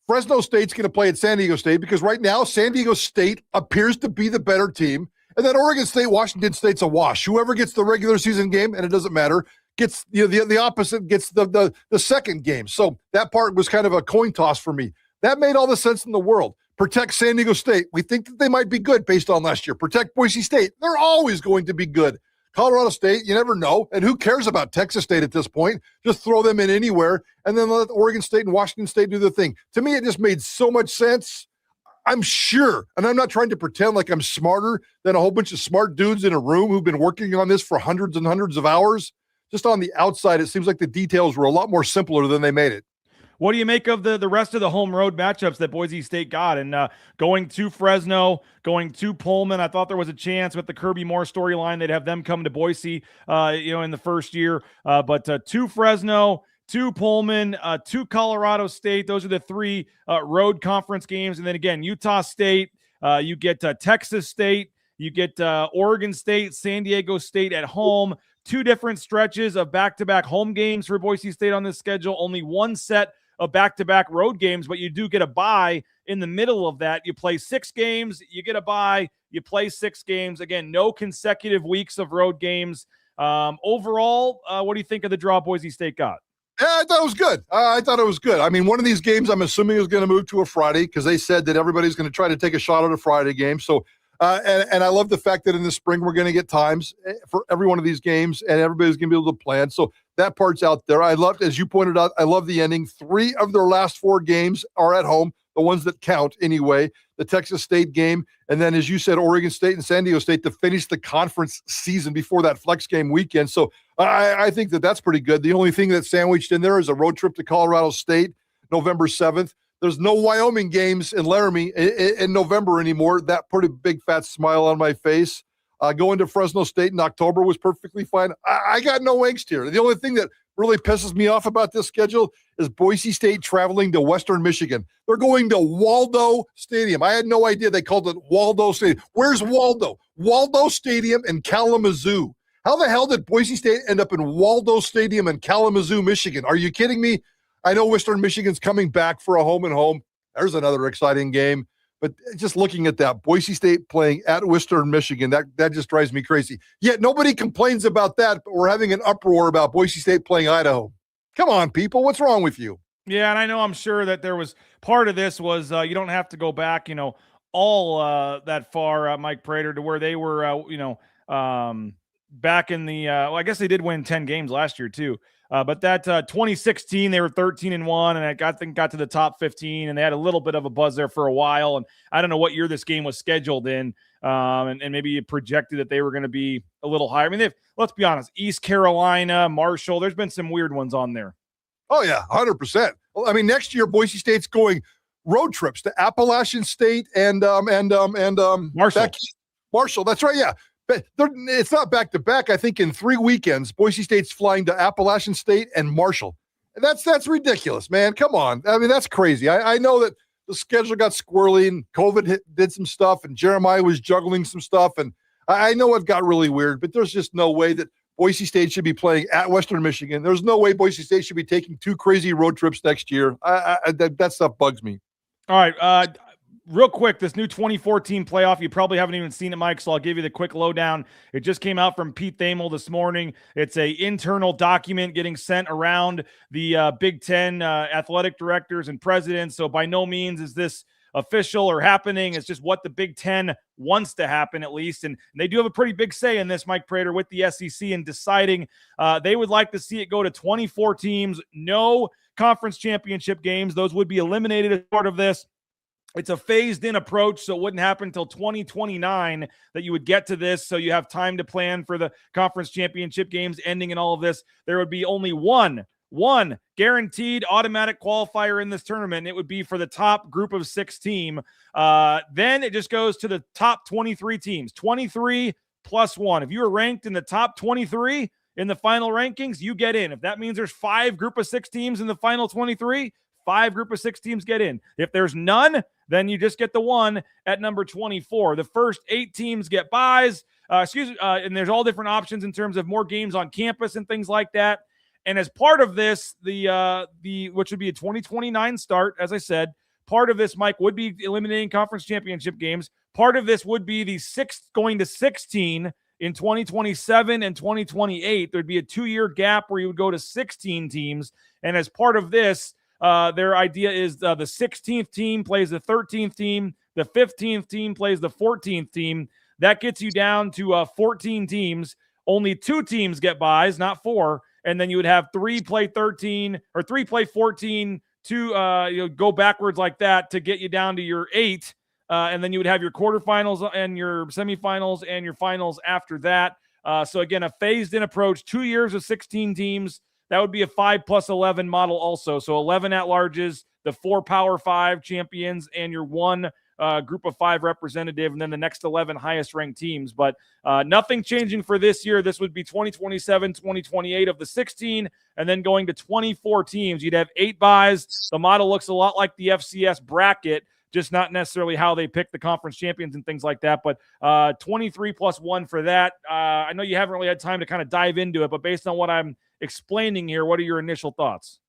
Fresno State's going to play at San Diego State because right now San Diego State appears to be the better team. And then Oregon State, Washington State's a wash. Whoever gets the regular season game, and it doesn't matter, gets the opposite, gets the second game. So that part was kind of a coin toss for me. That made all the sense in the world. Protect San Diego State. We think that they might be good based on last year. Protect Boise State. They're always going to be good. Colorado State, you never know. And who cares about Texas State at this point? Just throw them in anywhere and then let Oregon State and Washington State do their thing. To me, it just made so much sense. I'm sure, and I'm not trying to pretend like I'm smarter than a whole bunch of smart dudes in a room who've been working on this for hundreds and hundreds of hours. Just on the outside, it seems like the details were a lot more simpler than they made it. What do you make of the rest of the home road matchups that Boise State got? And going to Fresno, going to Pullman, I thought there was a chance with the Kirby Moore storyline they'd have them come to Boise, in the first year. But to Fresno, to Pullman, to Colorado State. Those are the 3 road conference games. And then again, Utah State, you get Texas State, you get Oregon State, San Diego State at home. 2 different stretches of back-to-back home games for Boise State on this schedule. Only 1 set of back-to-back road games, but you do get a bye in the middle of that. You play 6 games, you get a bye, you play 6 games. Again, no consecutive weeks of road games. Overall, what do you think of the draw Boise State got? I thought it was good. I mean, one of these games I'm assuming is going to move to a Friday because they said that everybody's going to try to take a shot at a Friday game. So, and I love the fact that in the spring we're going to get times for every one of these games and everybody's going to be able to plan. So that part's out there. I loved, as you pointed out, I love the ending. 3 of their last 4 games are at home, the ones that count anyway. The Texas State game, and then, as you said, Oregon State and San Diego State to finish the conference season before that flex game weekend. So I think that's pretty good. The only thing that's sandwiched in there is a road trip to Colorado State, November 7th. There's no Wyoming games in Laramie in November anymore. That put a big fat smile on my face. Going to Fresno State in October was perfectly fine. I got no angst here. The only thing that really pisses me off about this schedule is Boise State traveling to Western Michigan. They're going to Waldo Stadium. I had no idea they called it Waldo Stadium. Where's Waldo? Waldo Stadium in Kalamazoo. How the hell did Boise State end up in Waldo Stadium in Kalamazoo, Michigan? Are you kidding me? I know Western Michigan's coming back for a home and home. There's another exciting game. But just looking at that, Boise State playing at Western Michigan, that just drives me crazy. Yet nobody complains about that, but we're having an uproar about Boise State playing Idaho. Come on, people. What's wrong with you? Yeah, and I know I'm sure that there was part of this was you don't have to go back, all that far, Mike Prater, to where they were, back in the I guess they did win 10 games last year too. But that 2016, they were 13-1, and I think got to the top 15, and they had a little bit of a buzz there for a while. And I don't know what year this game was scheduled in, and maybe you projected that they were going to be a little higher. I mean, let's be honest, East Carolina, Marshall, there's been some weird ones on there. Oh, yeah, 100%. Well, I mean, next year, Boise State's going road trips to Appalachian State and Marshall. Marshall, that's right, yeah. But it's not back-to-back. I think in 3 weekends, Boise State's flying to Appalachian State and Marshall. And that's ridiculous, man. Come on. I mean, that's crazy. I know that the schedule got squirrely and COVID did some stuff and Jeremiah was juggling some stuff. And I know it got really weird, but there's just no way that Boise State should be playing at Western Michigan. There's no way Boise State should be taking 2 crazy road trips next year. That stuff bugs me. All right. Real quick, this new 2014 playoff, you probably haven't even seen it, Mike, so I'll give you the quick lowdown. It just came out from Pete Thamel this morning. It's a internal document getting sent around the Big Ten athletic directors and presidents, so by no means is this official or happening. It's just what the Big Ten wants to happen, at least, and they do have a pretty big say in this, Mike Prater, with the SEC in deciding they would like to see it go to 24 teams, no conference championship games. Those would be eliminated as part of this. It's a phased-in approach, so it wouldn't happen until 2029 that you would get to this, so you have time to plan for the conference championship games ending and all of this. There would be only one guaranteed automatic qualifier in this tournament. It would be for the top group of 6 team. Then it just goes to the top 23 teams, 23 plus 1. If you are ranked in the top 23 in the final rankings, you get in. If that means there's 5 group of 6 teams in the final 23, 5 group of 6 teams get in. If there's none, then you just get the 1 at number 24. The first 8 teams get buys, and there's all different options in terms of more games on campus and things like that. And as part of this, the which would be a 2029 start, as I said, part of this, Mike, would be eliminating conference championship games. Part of this would be the 6 going to 16 in 2027 and 2028. There'd be a 2-year gap where you would go to 16 teams. And as part of this, their idea is the 16th team plays the 13th team. The 15th team plays the 14th team. That gets you down to 14 teams. Only 2 teams get buys, not 4. And then you would have 3 play 13 or 3 play 14, 2 go backwards like that to get you down to your 8. And then you would have your quarterfinals and your semifinals and your finals after that. So again, a phased-in approach, 2 years of 16 teams. That would be a 5+11 model also. So 11 at-larges, the 4 Power 5 champions, and your 1 group of 5 representative, and then the next 11 highest-ranked teams. But nothing changing for this year. This would be 2027, 2028 of the 16, and then going to 24 teams. You'd have 8 buys. The model looks a lot like the FCS bracket, just not necessarily how they pick the conference champions and things like that. But 23 plus 1 for that. I know you haven't really had time to kind of dive into it, but based on what I'm explaining here, what are your initial thoughts?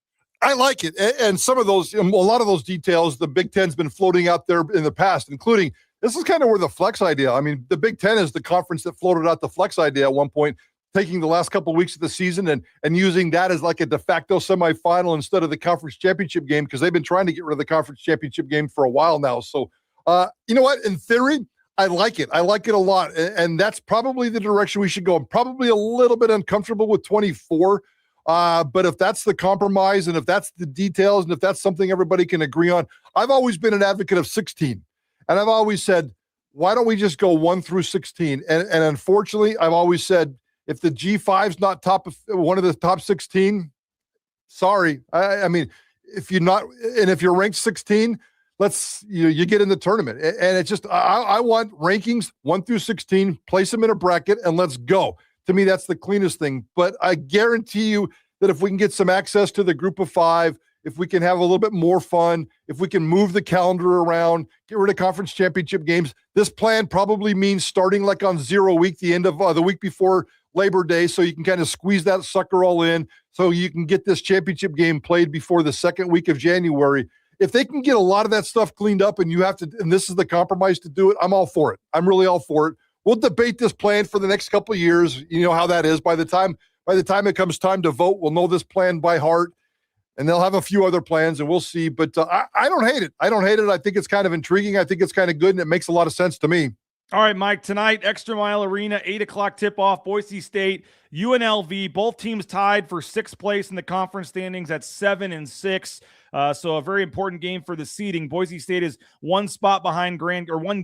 I like it. And some of those, a lot of those details, the Big Ten's been floating out there in the past, including, this is kind of where the flex idea, I mean, the Big Ten is the conference that floated out the flex idea at one point, taking the last couple of weeks of the season and using that as like a de facto semifinal instead of the conference championship game, because they've been trying to get rid of the conference championship game for a while now. So, you know what? In theory, I like it. I like it a lot. And that's probably the direction we should go. I'm probably a little bit uncomfortable with 24. But if that's the compromise and if that's the details and if that's something everybody can agree on, I've always been an advocate of 16. And I've always said, why don't we just go 1 through 16? And unfortunately, I've always said, if the G5's not one of the top 16, sorry. I mean, if you're ranked 16, you get in the tournament. And it's just, I want rankings 1 through 16, place them in a bracket, and let's go. To me, that's the cleanest thing. But I guarantee you that if we can get some access to the group of 5, if we can have a little bit more fun, if we can move the calendar around, get rid of conference championship games, this plan probably means starting like on 0 week, the end of the week before Labor Day, so you can kind of squeeze that sucker all in so you can get this championship game played before the second week of January. if they can get a lot of that stuff cleaned up and this is the compromise to do it, I'm all for it. I'm really all for it. We'll debate this plan for the next couple of years. You know how that is. By the time it comes time to vote, we'll know this plan by heart, and they'll have a few other plans, and we'll see. But I don't hate it. I don't hate it. I think it's kind of intriguing. I think it's kind of good, and it makes a lot of sense to me. All right, Mike, tonight, Extra Mile Arena, 8 o'clock tip-off, Boise State, UNLV, both teams tied for 6th place in the conference standings at 7-6. So a very important game for the seeding. Boise State is one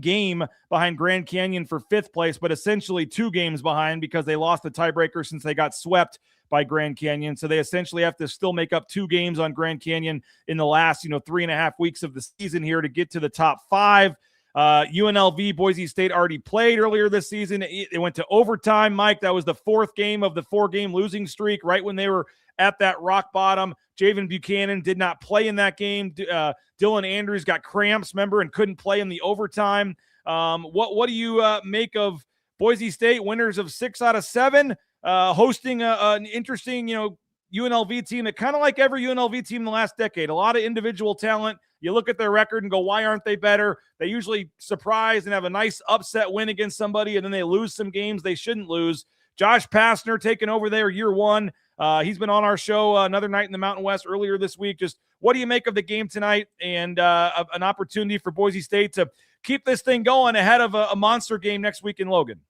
game behind Grand Canyon for 5th place, but essentially 2 games behind because they lost the tiebreaker since they got swept by Grand Canyon. So they essentially have to still make up 2 games on Grand Canyon in the last, 3.5 weeks of the season here to get to the top 5. UNLV, Boise State already played earlier this season. It went to overtime, Mike. That was the 4th game of the 4-game losing streak, right when they were at that rock bottom. Javen Buchanan did not play in that game. Dylan Andrews got cramps, remember, and couldn't play in the overtime. What do you make of Boise State, winners of 6 out of 7, hosting an interesting, UNLV team that kind of like every UNLV team in the last decade, a lot of individual talent. You look at their record and go, why aren't they better? They usually surprise and have a nice upset win against somebody, and then they lose some games they shouldn't lose. Josh Pastner taking over there year 1. He's been on our show another night in the Mountain West earlier this week. Just what do you make of the game tonight and an opportunity for Boise State to keep this thing going ahead of a monster game next week in Logan?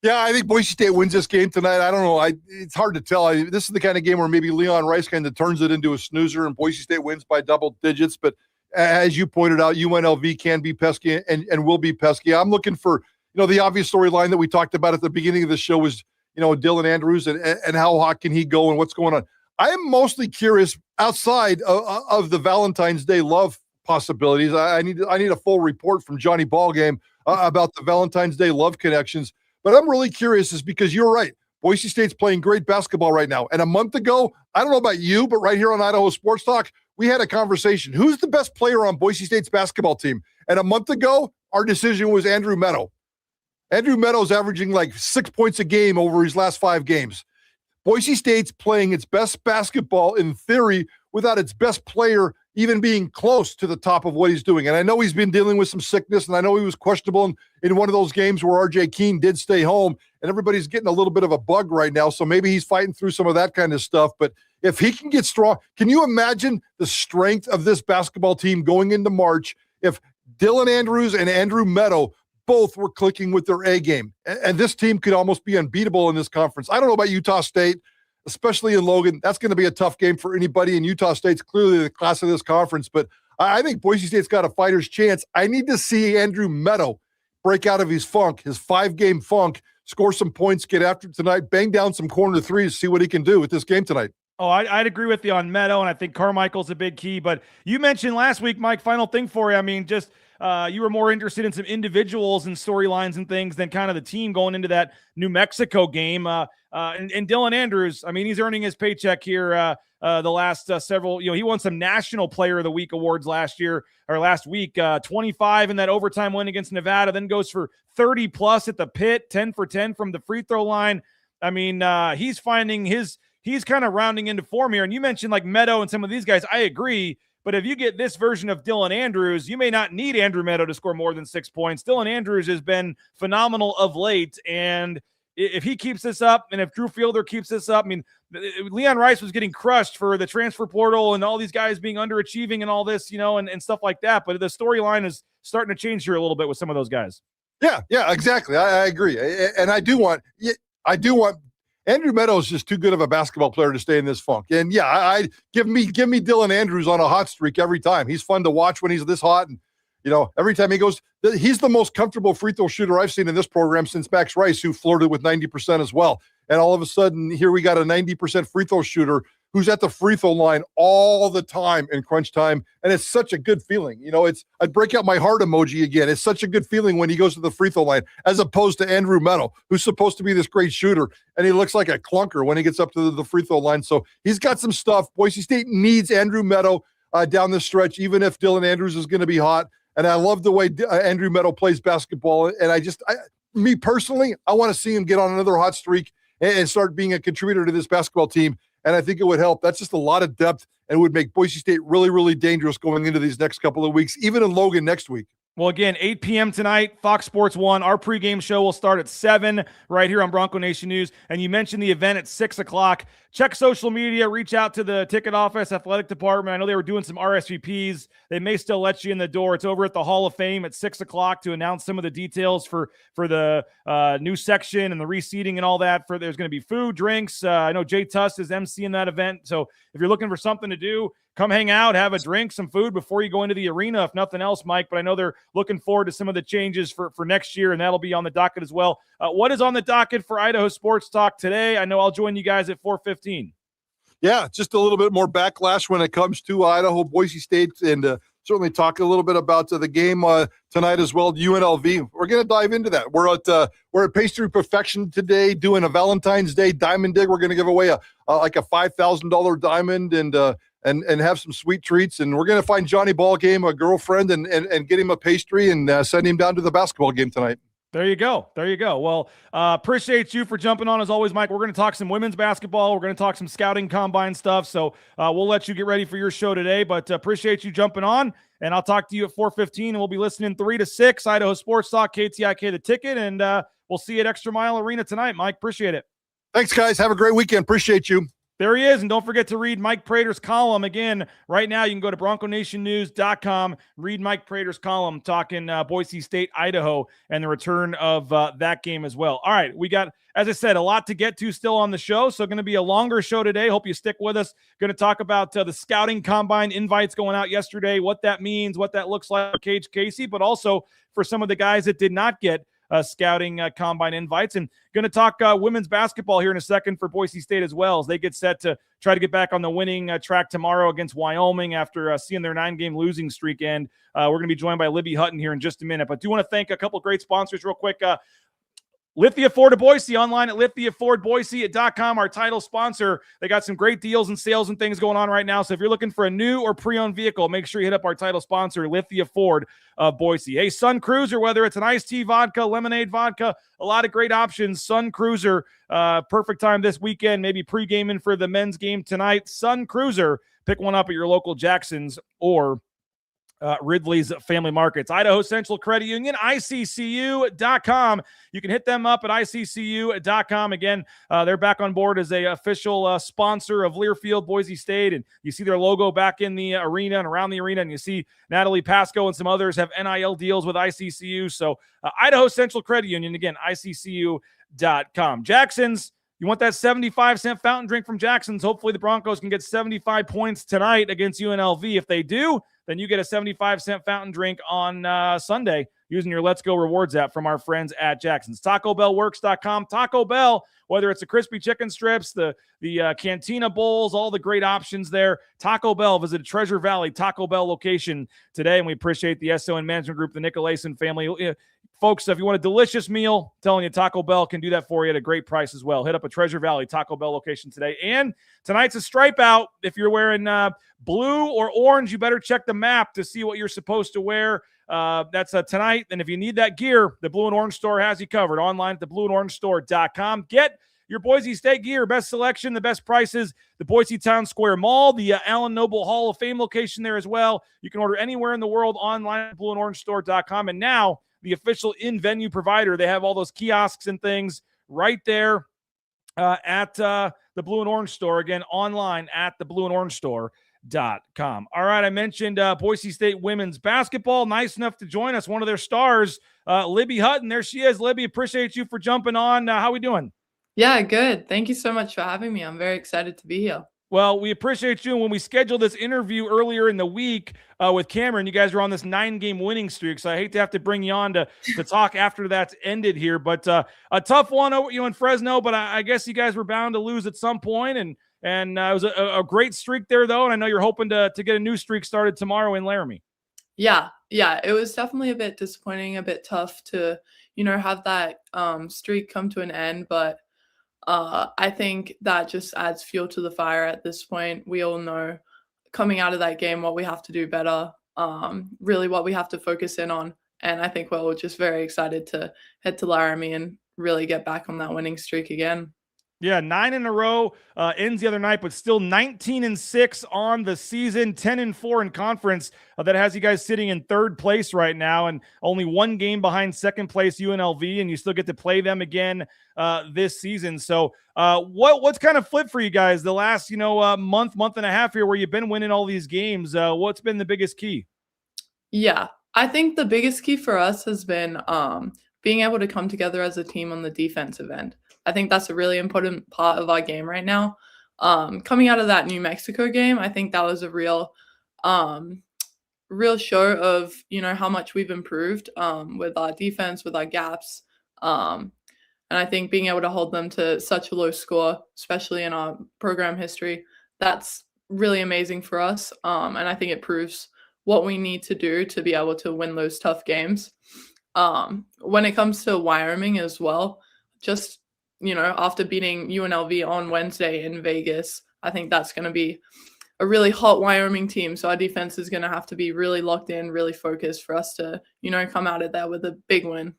Yeah, I think Boise State wins this game tonight. I don't know. It's hard to tell. This is the kind of game where maybe Leon Rice kind of turns it into a snoozer and Boise State wins by double digits. But as you pointed out, UNLV can be pesky and will be pesky. I'm looking for, the obvious storyline that we talked about at the beginning of the show was, Dylan Andrews and how hot can he go and what's going on. I am mostly curious outside of the Valentine's Day love possibilities. I need a full report from Johnny Ballgame about the Valentine's Day love connections. But I'm really curious is because you're right. Boise State's playing great basketball right now. And a month ago, I don't know about you, but right here on Idaho Sports Talk, we had a conversation. Who's the best player on Boise State's basketball team? And a month ago, our decision was Andrew Meadow. Andrew Meadow's averaging like 6 points a game over his last 5 games. Boise State's playing its best basketball in theory without its best player even being close to the top of what he's doing. And I know he's been dealing with some sickness, and I know he was questionable in one of those games where R.J. Keene did stay home, and everybody's getting a little bit of a bug right now, so maybe he's fighting through some of that kind of stuff. But if he can get strong, can you imagine the strength of this basketball team going into March if Dylan Andrews and Andrew Meadow both were clicking with their A game? And this team could almost be unbeatable in this conference. I don't know about Utah State, especially in Logan. That's going to be a tough game for anybody, and Utah State's clearly the class of this conference. But I think Boise State's got a fighter's chance. I need to see Andrew Meadow break out of his funk, his 5-game funk, score some points, get after it tonight, bang down some corner threes, see what he can do with this game tonight. Oh, I'd agree with you on Meadow, and I think Carmichael's a big key. But you mentioned last week, Mike, final thing for you. I mean, just you were more interested in some individuals and storylines and things than kind of the team going into that New Mexico game. And Dylan Andrews, I mean, he's earning his paycheck here the last several, he won some National Player of the Week awards last week, 25 in that overtime win against Nevada, then goes for 30 plus at the pit, 10 for 10 from the free throw line. I mean, he's kind of rounding into form here. And you mentioned like Meadow and some of these guys. I agree. But if you get this version of Dylan Andrews, you may not need Andrew Meadow to score more than 6 points. Dylan Andrews has been phenomenal of late. And if he keeps this up, and if Drew Fielder keeps this up, I mean, Leon Rice was getting crushed for the transfer portal and all these guys being underachieving and all this, and stuff like that. But the storyline is starting to change here a little bit with some of those guys. Yeah, exactly. I agree. And I do want Andrew Meadow is just too good of a basketball player to stay in this funk. And yeah, I give me Dylan Andrews on a hot streak every time. He's fun to watch when he's this hot. And, every time he goes, he's the most comfortable free throw shooter I've seen in this program since Max Rice, who flirted with 90% as well. And all of a sudden, here we got a 90% free throw shooter who's at the free throw line all the time in crunch time. And it's such a good feeling. I'd break out my heart emoji again. It's such a good feeling when he goes to the free throw line, as opposed to Andrew Meadow, who's supposed to be this great shooter. And he looks like a clunker when he gets up to the free throw line. So he's got some stuff. Boise State needs Andrew Meadow down the stretch, even if Dylan Andrews is going to be hot. And I love the way Andrew Meadow plays basketball. And me personally, I want to see him get on another hot streak and start being a contributor to this basketball team. and I think it would help. That's just a lot of depth and would make Boise State really, really dangerous going into these next couple of weeks, even in Logan next week. Well, again, 8 p.m. tonight, Fox Sports 1. Our pregame show will start at 7 right here on Bronco Nation News. And you mentioned the event at 6 o'clock. Check social media. Reach out to the ticket office, athletic department. I know they were doing some RSVPs. They may still let you in the door. It's over at the Hall of Fame at 6 o'clock to announce some of the details for the new section and the reseating and all that. There's going to be food, drinks. I know Jay Tuss is emceeing that event. So if you're looking for something to do, come hang out, have a drink, some food before you go into the arena, if nothing else, Mike. But I know they're looking forward to some of the changes for next year, and that'll be on the docket as well. What is on the docket for Idaho Sports Talk today? I know I'll join you guys at 4:15. Yeah, just a little bit more backlash when it comes to Idaho, Boise State, and certainly talk a little bit about the game tonight as well, UNLV. We're going to dive into that. We're at Pastry Perfection today doing a Valentine's Day diamond dig. We're going to give away a $5,000 diamond and have some sweet treats. And we're going to find Johnny Ballgame a girlfriend and get him a pastry and send him down to the basketball game tonight. There you go. Well, appreciate you for jumping on as always, Mike. We're going to talk some women's basketball. We're going to talk some scouting combine stuff. So we'll let you get ready for your show today, but appreciate you jumping on, and I'll talk to you at 4:15, and we'll be listening 3 to 6, Idaho Sports Talk, KTIK, the ticket, and we'll see you at Extra Mile Arena tonight, Mike. Appreciate it. Thanks, guys. Have a great weekend. Appreciate you. There he is, and don't forget to read Mike Prater's column. Again, right now you can go to BroncoNationNews.com, read Mike Prater's column talking Boise State-Idaho and the return of that game as well. All right, we got, as I said, a lot to get to still on the show, so going to be a longer show today. Hope you stick with us. Going to talk about the scouting combine invites going out yesterday, what that means, what that looks like for Cage Casey, but also for some of the guys that did not get scouting combine invites, and going to talk women's basketball here in a second for Boise State as well, as they get set to try to get back on the winning track tomorrow against Wyoming after seeing their 9-game losing streak end. We're going to be joined by Libby Hutton here in just a minute, but do want to thank a couple great sponsors real quick. Lithia Ford of Boise, online at lithiafordboise.com, our title sponsor. They got some great deals and sales and things going on right now. So if you're looking for a new or pre-owned vehicle, make sure you hit up our title sponsor, Lithia Ford of Boise. Hey, Sun Cruiser, whether it's an iced tea vodka, lemonade vodka, a lot of great options. Sun Cruiser, perfect time this weekend, maybe pre-gaming for the men's game tonight. Sun Cruiser, pick one up at your local Jackson's or Ridley's Family Markets. Idaho Central Credit Union, ICCU.com. You can hit them up at ICCU.com. Again, they're back on board as a official sponsor of Learfield, Boise State, and you see their logo back in the arena and around the arena, and you see Natalie Pasco and some others have NIL deals with ICCU. So Idaho Central Credit Union, again, ICCU.com. Jackson's, you want that 75-cent fountain drink from Jackson's. Hopefully the Broncos can get 75 points tonight against UNLV. If they do, then you get a 75-cent fountain drink on Sunday using your Let's Go Rewards app from our friends at Jackson's. TacoBellWorks.com. Taco Bell, whether it's the crispy chicken strips, the Cantina bowls, all the great options there. Taco Bell, visit a Treasure Valley Taco Bell location today, and we appreciate the SON Management Group, the Nicolason family. Folks, if you want a delicious meal, I'm telling you, Taco Bell can do that for you at a great price as well. Hit up a Treasure Valley Taco Bell location today. And tonight's a stripe out. If you're wearing blue or orange, you better check the map to see what you're supposed to wear. That's tonight. And if you need that gear, the Blue and Orange Store has you covered online at theblueandorangestore.com. Get your Boise State gear, best selection, the best prices, the Boise Town Square Mall, the Allen Noble Hall of Fame location there as well. You can order anywhere in the world online at blueandorangestore.com. And now, the official in-venue provider. They have all those kiosks and things right there at the Blue and Orange Store. Again, online at theblueandorangestore.com. All right, I mentioned Boise State women's basketball. Nice enough to join us, one of their stars, Libby Hutton. There she is. Libby, appreciate you for jumping on. How we doing? Yeah, good. Thank you so much for having me. I'm very excited to be here. Well, we appreciate you. And when we scheduled this interview earlier in the week with Cameron, you guys were on this 9-game winning streak. So I hate to have to bring you on to talk after that's ended here. But a tough one over in Fresno. But I guess you guys were bound to lose at some point. And it was a great streak there, though. And I know you're hoping to get a new streak started tomorrow in Laramie. Yeah, it was definitely a bit disappointing, a bit tough to, have that streak come to an end. But I think that just adds fuel to the fire at this point. We all know coming out of that game what we have to do better, really what we have to focus in on. And I think we're all just very excited to head to Laramie and really get back on that winning streak again. Yeah, 9 in a row, ends the other night, but still 19-6 on the season, 10-4 in conference. That has you guys sitting in third place right now, and only one game behind second place UNLV, and you still get to play them again this season. So, what's kind of flipped for you guys the last month and a half here, where you've been winning all these games? What's been the biggest key? Yeah, I think the biggest key for us has been being able to come together as a team on the defensive end. I think that's a really important part of our game right now. Coming out of that New Mexico game, I think that was a real show of, how much we've improved with our defense, with our gaps. And I think being able to hold them to such a low score, especially in our program history, that's really amazing for us. And I think it proves what we need to do to be able to win those tough games. When it comes to Wyoming as well, just after beating UNLV on Wednesday in Vegas, I think that's going to be a really hot Wyoming team. So our defense is going to have to be really locked in, really focused for us to, come out of there with a big win.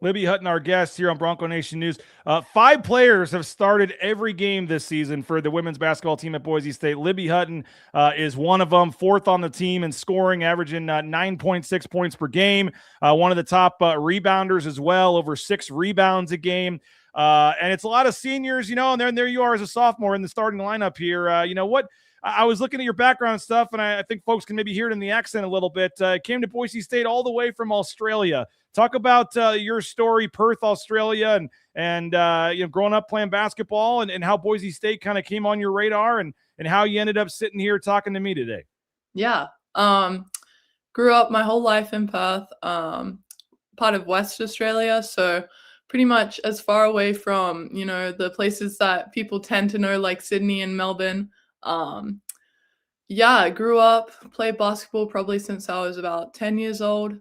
Libby Hutton, our guest here on Bronco Nation News. 5 players have started every game this season for the women's basketball team at Boise State. Libby Hutton is one of them, 4th on the team in scoring, averaging 9.6 points per game. One of the top rebounders as well, over 6 rebounds a game. And it's a lot of seniors, and there you are as a sophomore in the starting lineup here. I was looking at your background stuff, and I think folks can maybe hear it in the accent a little bit. Came to Boise State all the way from Australia. Talk about your story, Perth, Australia, and growing up playing basketball, and how Boise State kind of came on your radar, and how you ended up sitting here talking to me today. Yeah. Grew up my whole life in Perth, part of West Australia, so pretty much as far away from, the places that people tend to know, like Sydney and Melbourne. I grew up, played basketball probably since I was about 10 years old.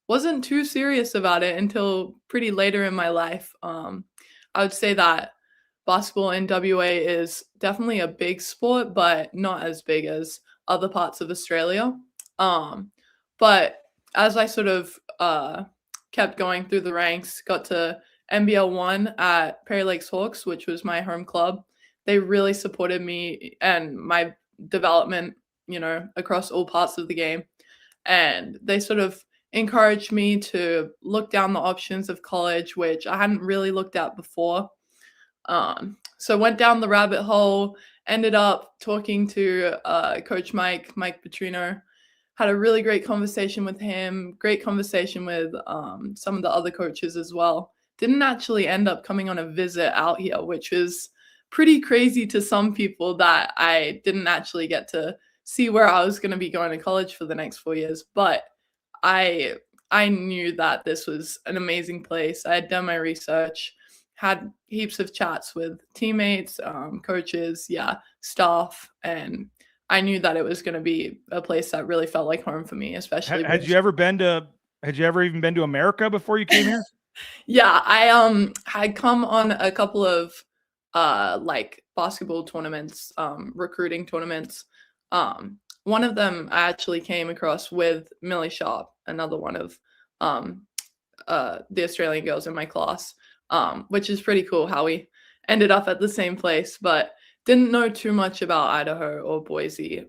Wasn't too serious about it until pretty later in my life. I would say that basketball in WA is definitely a big sport, but not as big as other parts of Australia. But as I sort of kept going through the ranks, got to NBL 1 at Prairie Lakes Hawks, which was my home club. They really supported me and my development, across all parts of the game. And they sort of encouraged me to look down the options of college, which I hadn't really looked at before. So went down the rabbit hole, ended up talking to Coach Mike Prater. Had a really great conversation with him, great conversation with some of the other coaches as well. Didn't actually end up coming on a visit out here, which was pretty crazy to some people, that I didn't actually get to see where I was going to be going to college for the next 4 years. But I knew that this was an amazing place. I had done my research, had heaps of chats with teammates, coaches, staff, and I knew that it was going to be a place that really felt like home for me, especially. Had you ever even been to America before you came here? Yeah, I had come on a couple of like basketball tournaments, recruiting tournaments. One of them I actually came across with Millie Sharp, another one of the Australian girls in my class, which is pretty cool how we ended up at the same place, but didn't know too much about Idaho or Boise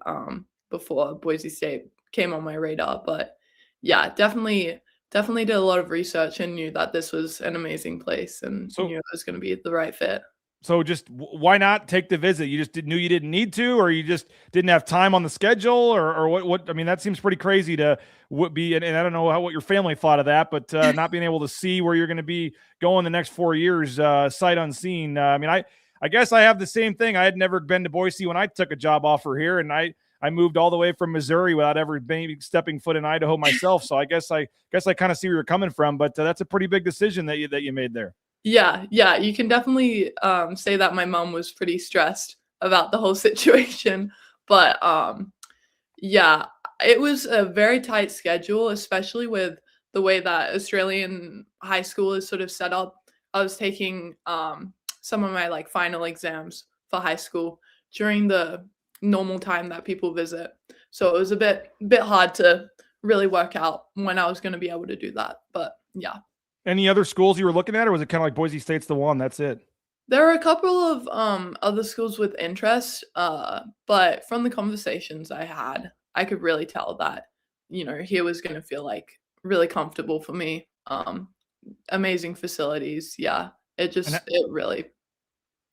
before Boise State came on my radar. But yeah, definitely did a lot of research and knew that this was an amazing place, and knew it was going to be the right fit. So just why not take the visit? You just knew you didn't need to, or you just didn't have time on the schedule, or what? I mean, that seems pretty crazy to be, and I don't know what your family thought of that, but not being able to see where you're going to be going the next 4 years, sight unseen. I mean, I guess I have the same thing. I had never been to Boise when I took a job offer here, and I moved all the way from Missouri without ever stepping foot in Idaho myself. So I guess I kind of see where you're coming from, but that's a pretty big decision that you made there. Yeah, you can definitely say that my mom was pretty stressed about the whole situation, but yeah, it was a very tight schedule, especially with the way that Australian high school is sort of set up. I was taking some of my final exams for high school during the normal time that people visit, so it was a bit hard to really work out when I was going to be able to do that. But yeah. Any other schools you were looking at, or was it kind of like Boise State's the one? That's it? There are a couple of other schools with interest, but from the conversations I had, I could really tell that, here was going to feel like really comfortable for me. Amazing facilities. Yeah. It really.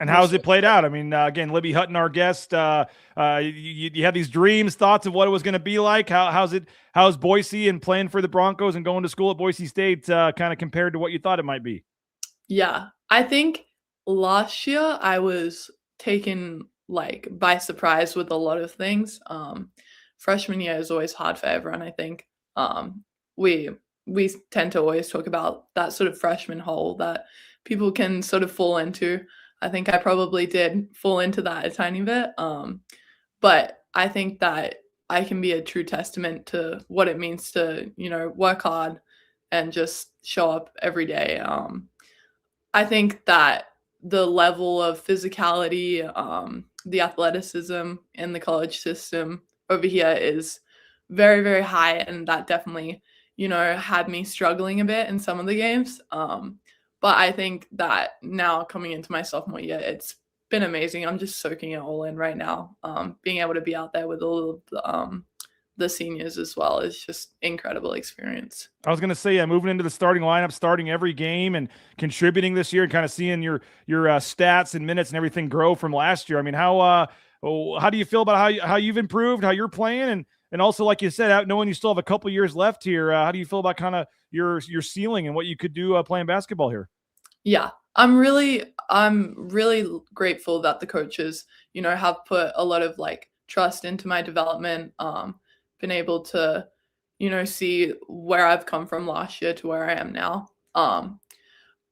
And how's it played out? I mean, again, Libby Hutton, our guest, you had these dreams, thoughts of what it was going to be like. How's Boise and playing for the Broncos and going to school at Boise State kind of compared to what you thought it might be? Yeah, I think last year I was taken like by surprise with a lot of things. Freshman year is always hard for everyone, I think. We tend to always talk about that sort of freshman hole that people can sort of fall into. I think I probably did fall into that a tiny bit. But I think that I can be a true testament to what it means to, work hard and just show up every day. I think that the level of physicality, the athleticism in the college system over here is very, very high. And that definitely, had me struggling a bit in some of the games. But I think that now coming into my sophomore year, it's been amazing. I'm just soaking it all in right now. Being able to be out there with all of the seniors as well is just incredible experience. I was going to say, moving into the starting lineup, starting every game and contributing this year and kind of seeing your stats and minutes and everything grow from last year. I mean, how do you feel about how you've improved, how you're playing? And also, like you said, knowing you still have a couple years left here, how do you feel about kind of your ceiling and what you could do playing basketball here? Yeah, I'm really grateful that the coaches, have put a lot of like trust into my development. Been able to, see where I've come from last year to where I am now.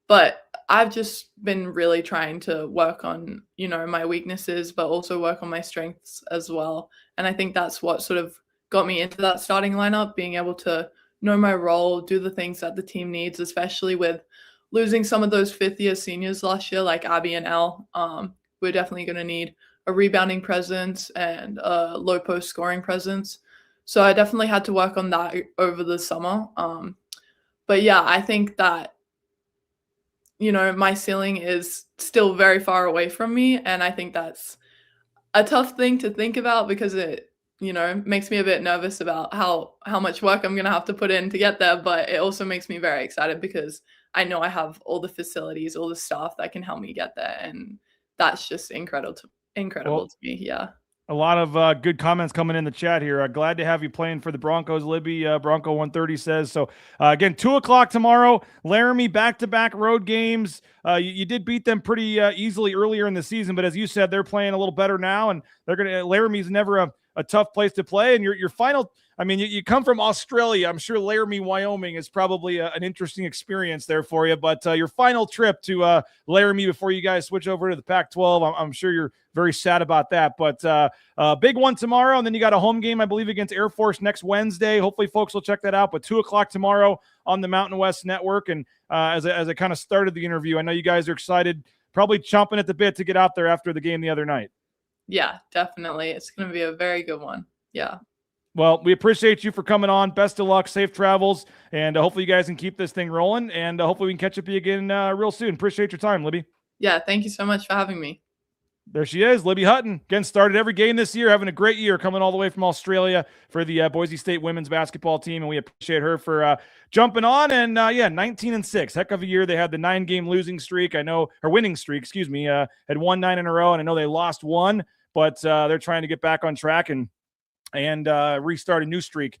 But I've just been really trying to work on, my weaknesses, but also work on my strengths as well. And I think that's what sort of got me into that starting lineup, being able to know my role, do the things that the team needs, especially with losing some of those fifth-year seniors last year, like Abby and Elle. We're definitely going to need a rebounding presence and a low post scoring presence. So I definitely had to work on that over the summer. But yeah, I think that, my ceiling is still very far away from me. And I think that's a tough thing to think about because it, makes me a bit nervous about how much work I'm going to have to put in to get there. But it also makes me very excited because I know I have all the facilities, all the staff that can help me get there. And that's just incredible to me. Yeah. A lot of good comments coming in the chat here. Glad to have you playing for the Broncos, Libby. Bronco 130 says. So, again, 2 o'clock tomorrow. Laramie, back-to-back road games. You did beat them pretty easily earlier in the season, but as you said, they're playing a little better now, and Laramie's never a tough place to play. And your final – I mean, you come from Australia. I'm sure Laramie, Wyoming is probably an interesting experience there for you. But your final trip to Laramie before you guys switch over to the Pac-12, I'm sure you're very sad about that. But big one tomorrow, and then you got a home game, I believe, against Air Force next Wednesday. Hopefully, folks will check that out. But 2 o'clock tomorrow on the Mountain West Network. And as I kind of started the interview, I know you guys are excited, probably chomping at the bit to get out there after the game the other night. Yeah, definitely. It's going to be a very good one. Yeah. Well, we appreciate you for coming on. Best of luck, safe travels, and hopefully you guys can keep this thing rolling, and hopefully we can catch up with you again real soon. Appreciate your time, Libby. Yeah, thank you so much for having me. There she is, Libby Hutton. Again, started every game this year, having a great year, coming all the way from Australia for the Boise State women's basketball team, and we appreciate her for jumping on. And 19-6, heck of a year. They had the 9-game losing streak. Winning streak, excuse me. Had won 9 in a row, and I know they lost 1, but they're trying to get back on track and restart a new streak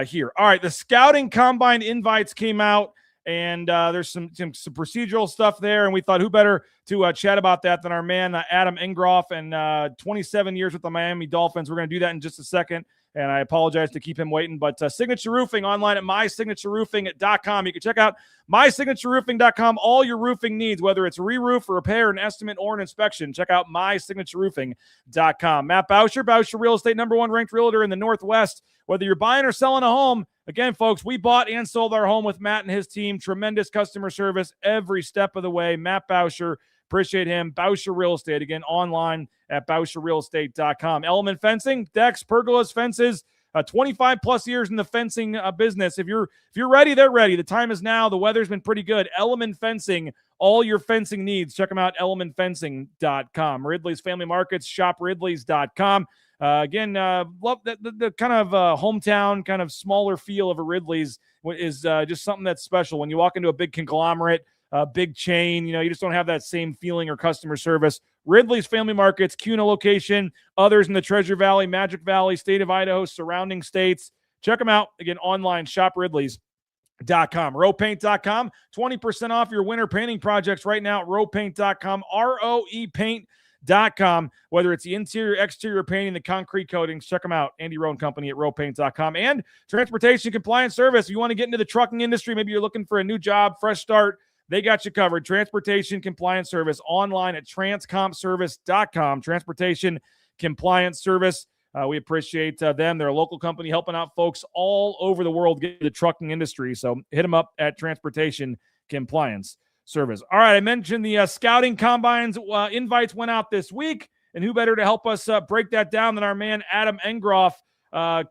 here. All right, the scouting combine invites came out, and there's some procedural stuff there, and we thought who better to chat about that than our man Adam Engroff, and 27 years with the Miami Dolphins. We're going to do that in just a second, and I apologize to keep him waiting, but Signature Roofing online at mysignatureroofing.com. You can check out mysignatureroofing.com, all your roofing needs, whether it's a re-roof, a repair, an estimate, or an inspection. Check out mysignatureroofing.com. Matt Bauscher Real Estate, #1 ranked realtor in the Northwest. Whether you're buying or selling a home, again, folks, we bought and sold our home with Matt and his team. Tremendous customer service every step of the way. Matt Bauscher, appreciate him. Bauscher Real Estate, again, online at bauscherrealestate.com. Element Fencing, decks, pergolas, fences, 25 plus years in the fencing business. If you're ready, they're ready. The time is now. The weather's been pretty good. Element Fencing, all your fencing needs. Check them out, elementfencing.com. Ridley's Family Markets, shopridleys.com. Again, love the kind of hometown, kind of smaller feel of a Ridley's is just something that's special. When you walk into a big conglomerate, big chain, you just don't have that same feeling or customer service. Ridley's Family Markets, Kuna location, others in the Treasure Valley, Magic Valley, state of Idaho, surrounding states. Check them out. Again, online, shopridleys.com. Rowpaint.com, 20% off your winter painting projects right now at rowpaint.com, ROEpaint.com. Whether it's the interior, exterior painting, the concrete coatings, check them out. Andy Rowe and Company at rowpaint.com. And Transportation Compliance Service. If you want to get into the trucking industry, maybe you're looking for a new job, fresh start, they got you covered. Transportation Compliance Service online at transcompservice.com. Transportation Compliance Service. We appreciate them. They're a local company helping out folks all over the world get into the trucking industry. So hit them up at Transportation Compliance Service. All right, I mentioned the scouting combines invites went out this week, and who better to help us break that down than our man Adam Engroff,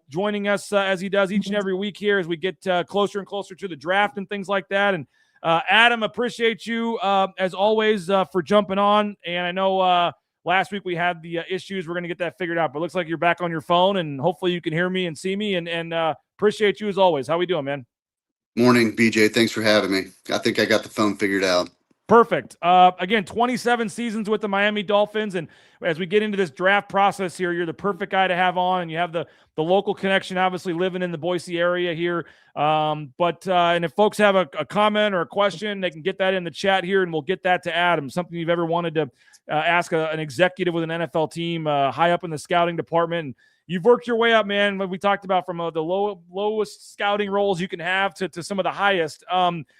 joining us as he does each and every week here as we get closer and closer to the draft and things like that. And Adam, appreciate you as always for jumping on. And I know last week we had the issues. We're going to get that figured out. But it looks like you're back on your phone, and hopefully you can hear me and see me. And appreciate you as always. How we doing, man? Morning, BJ. Thanks for having me. I think I got the phone figured out. Perfect. Again, 27 seasons with the Miami Dolphins. And as we get into this draft process here, you're the perfect guy to have on. And you have the local connection, obviously living in the Boise area here. And if folks have a comment or a question, they can get that in the chat here, and we'll get that to Adam. Something you've ever wanted to ask an executive with an NFL team high up in the scouting department. And you've worked your way up, man. What we talked about from the lowest scouting roles you can have to some of the highest.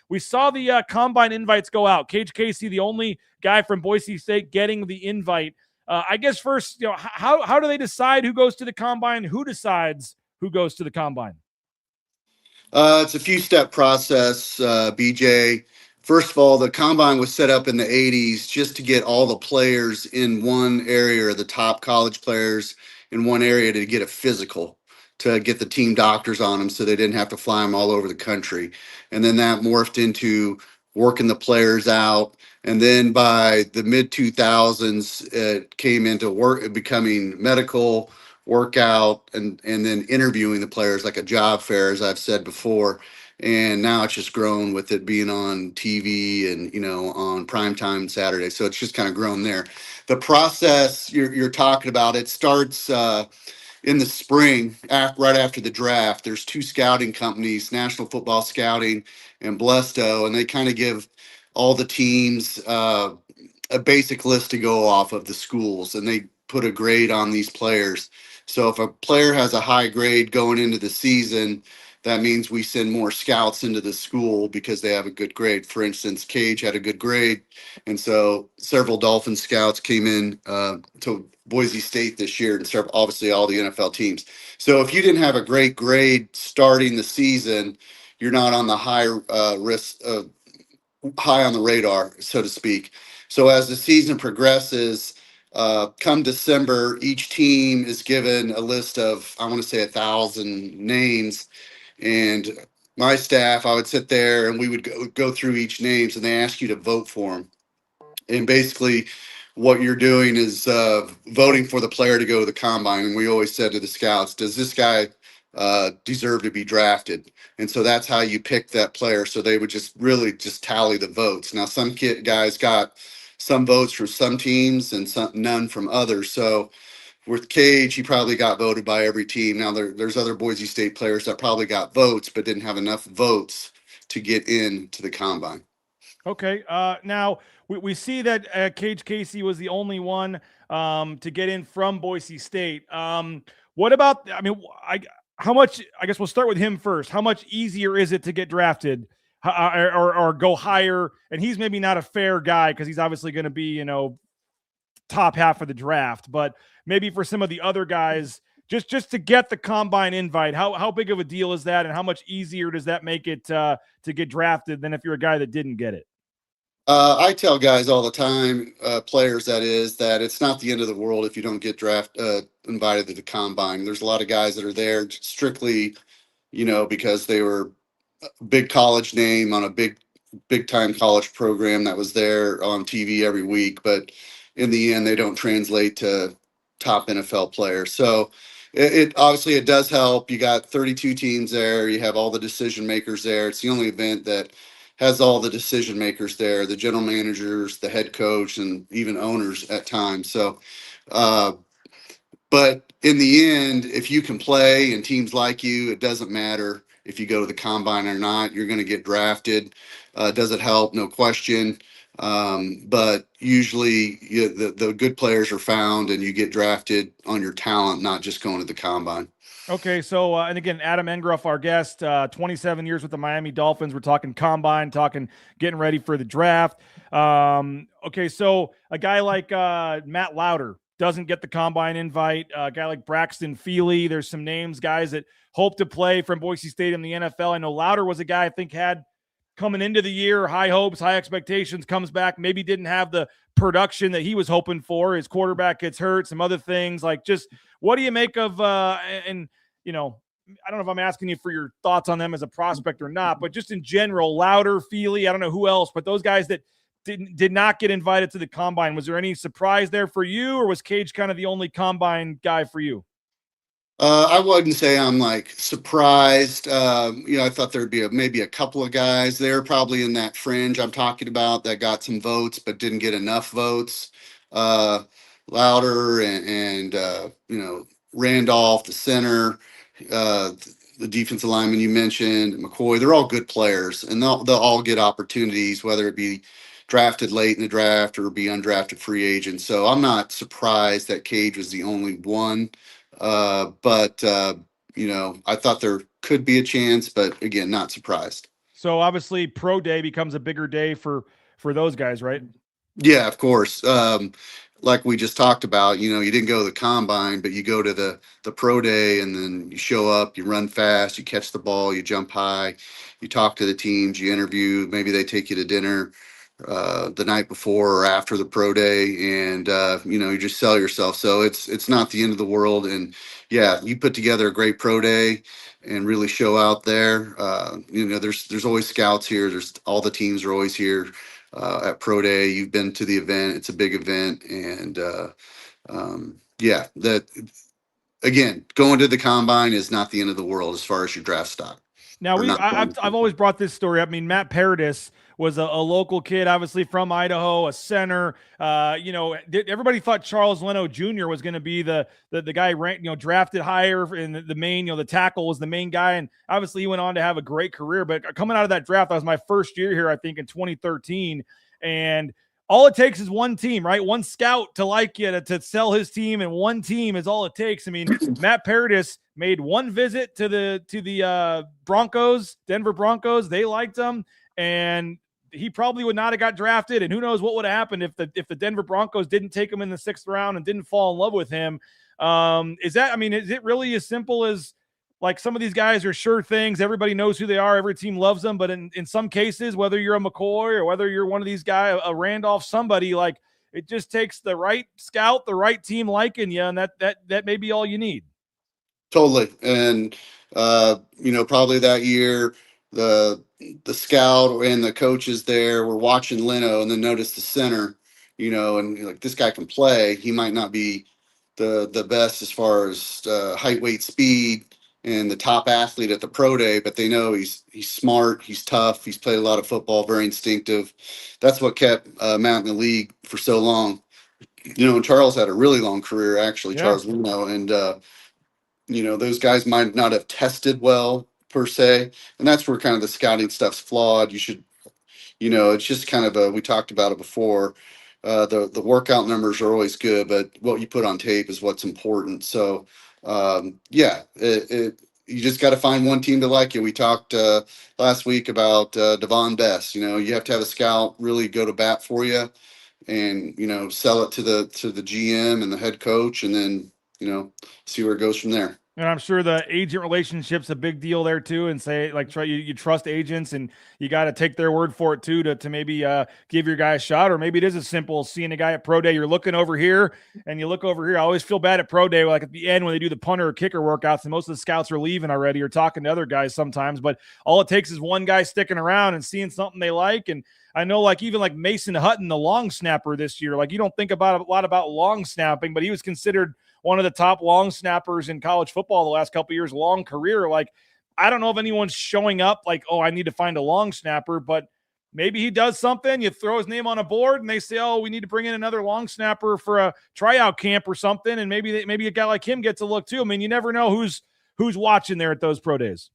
We saw the combine invites go out. Cage Casey, the only guy from Boise State getting the invite. I guess first, how do they decide who goes to the combine? Who decides who goes to the combine? It's a few-step process, BJ. First of all, the combine was set up in the 80s just to get all the players in one area, or the top college players in one area, to get a physical, to get the team doctors on them so they didn't have to fly them all over the country. And then that morphed into working the players out. And then by the mid-2000s, it came into becoming medical, workout, and then interviewing the players like a job fair, as I've said before. And now it's just grown with it being on TV and, on primetime Saturday. So it's just kind of grown there. The process you're talking about, it starts in the spring, right after the draft. There's two scouting companies, National Football Scouting and Blesto, and they kind of give all the teams a basic list to go off of the schools, and they put a grade on these players. So if a player has a high grade going into the season, that means we send more scouts into the school because they have a good grade. For instance, Cage had a good grade, and so several Dolphin scouts came in to Boise State this year, and obviously all the NFL teams. So if you didn't have a great grade starting the season, you're not on the high risk, high on the radar, so to speak. So as the season progresses, come December, each team is given a list of, I want to say 1,000 names. And my staff, I would sit there and we would go through each names, and they ask you to vote for them. And basically what you're doing is voting for the player to go to the combine. And we always said to the scouts, does this guy deserve to be drafted? And so that's how you pick that player. So they would just tally the votes. Now, some guys got some votes from some teams and none from others. So with Cage, he probably got voted by every team. Now, there's other Boise State players that probably got votes but didn't have enough votes to get into the combine. Okay. Now, we see that Cage Casey was the only one to get in from Boise State. What about, how much, I guess we'll start with him first. How much easier is it to get drafted or go higher? And he's maybe not a fair guy because he's obviously going to be, top half of the draft, but maybe for some of the other guys, just to get the combine invite, how big of a deal is that, and how much easier does that make it to get drafted than if you're a guy that didn't get it? I tell guys all the time, players that is, that it's not the end of the world if you don't get invited to the combine. There's a lot of guys that are there strictly, because they were a big college name on a big time college program that was there on TV every week. But in the end, they don't translate to top NFL players. So it obviously it does help. You got 32 teams there. You have all the decision makers there. It's the only event that has all the decision makers there, the general managers, the head coach, and even owners at times. So, but in the end, if you can play and teams like you, it doesn't matter if you go to the combine or not. You're going to get drafted. Does it help? No question. But usually the good players are found and you get drafted on your talent, not just going to the combine. Okay, so, and again, Adam Engroff, our guest, 27 years with the Miami Dolphins. We're talking combine, talking getting ready for the draft. Okay, so a guy like Matt Lauder doesn't get the combine invite. A guy like Braxton Feely, there's some names, guys that hope to play from Boise State in the NFL. I know Lauder was a guy I think had coming into the year, high hopes, high expectations, comes back, maybe didn't have the production that he was hoping for. His quarterback gets hurt, some other things. Like, just what do you make of, and I don't know if I'm asking you for your thoughts on them as a prospect or not, but just in general, Lauder, Feely, I don't know who else, but those guys that did not get invited to the combine, was there any surprise there for you, or was Cage kind of the only combine guy for you? I wouldn't say I'm surprised. I thought there'd be maybe a couple of guys there probably in that fringe I'm talking about that got some votes but didn't get enough votes. Lauder and Randolph, the center, the defensive lineman you mentioned, McCoy, they're all good players, and they'll all get opportunities, whether it be drafted late in the draft or be undrafted free agents. So I'm not surprised that Cage was the only one. But I thought there could be a chance, but again, not surprised. So obviously pro day becomes a bigger day for those guys, right? Yeah, of course. Like we just talked about, you didn't go to the combine, but you go to the pro day, and then you show up, you run fast, you catch the ball, you jump high, you talk to the teams, you interview, maybe they take you to dinner the night before or after the pro day, and you just sell yourself. So it's not the end of the world. And yeah, you put together a great pro day and really show out there. There's always scouts here. There's all the teams are always here at pro day. You've been to the event. It's a big event. And that again, going to the combine is not the end of the world as far as your draft stock. Now I've always brought this story up. I mean, Matt Prater was a local kid, obviously from Idaho, a center. Everybody thought Charles Leno Jr. was going to be the guy ranked, drafted higher in the main, the tackle was the main guy. And obviously he went on to have a great career, but coming out of that draft, that was my first year here, I think in 2013. And all it takes is one team, right? One scout to like you, to sell his team, and one team is all it takes. I mean, Matt Prater made one visit to the Broncos, Denver Broncos. They liked him, and he probably would not have got drafted. And who knows what would have happened if the Denver Broncos didn't take him in the 6th round and didn't fall in love with him. Is it really as simple as, like, some of these guys are sure things, everybody knows who they are, every team loves them, but in some cases, whether you're a McCoy or whether you're one of these guys, a Randolph, somebody, like, it just takes the right scout, the right team liking you, and that may be all you need. Totally. And probably that year the scout and the coaches there were watching Leno and then noticed the center, and like, this guy can play. He might not be the best as far as height, weight, speed, and the top athlete at the pro day, but they know he's smart, he's tough, he's played a lot of football, very instinctive. That's what kept Matt in the league for so long. And Charles had a really long career, actually, yeah. Charles Leno, and those guys might not have tested well per se, and that's where kind of the scouting stuff's flawed. You should, it's just kind of we talked about it before. The workout numbers are always good, but what you put on tape is what's important. So, you just got to find one team to like you. We talked last week about Devon Best. You have to have a scout really go to bat for you, and sell it to the GM and the head coach, and then see where it goes from there. And I'm sure the agent relationship's a big deal there too. And say like you trust agents, and you got to take their word for it too to maybe give your guy a shot. Or maybe it is as simple as seeing a guy at pro day. You're looking over here and you look over here. I always feel bad at pro day, like at the end when they do the punter or kicker workouts, and most of the scouts are leaving already or talking to other guys sometimes. But all it takes is one guy sticking around and seeing something they like. And I know like even like Mason Hutton, the long snapper this year, like you don't think about a lot about long snapping, but he was considered one of the top long snappers in college football the last couple of years, long career. Like, I don't know if anyone's showing up like, oh, I need to find a long snapper, but maybe he does something. You throw his name on a board and they say, oh, we need to bring in another long snapper for a tryout camp or something. And maybe a guy like him gets a look too. I mean, you never know who's watching there at those pro days.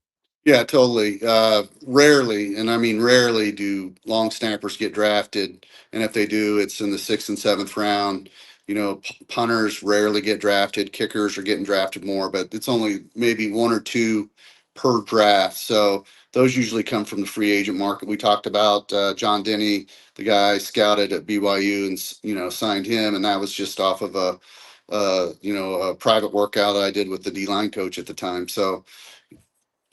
Yeah, totally. Rarely, and I mean rarely, do long snappers get drafted. And if they do, it's in the 6th and 7th round. You know, punters rarely get drafted. Kickers are getting drafted more, but it's only maybe 1 or 2 per draft. So those usually come from the free agent market. We talked about John Denny, the guy scouted at BYU and, signed him. And that was just off of a private workout I did with the D-line coach at the time. So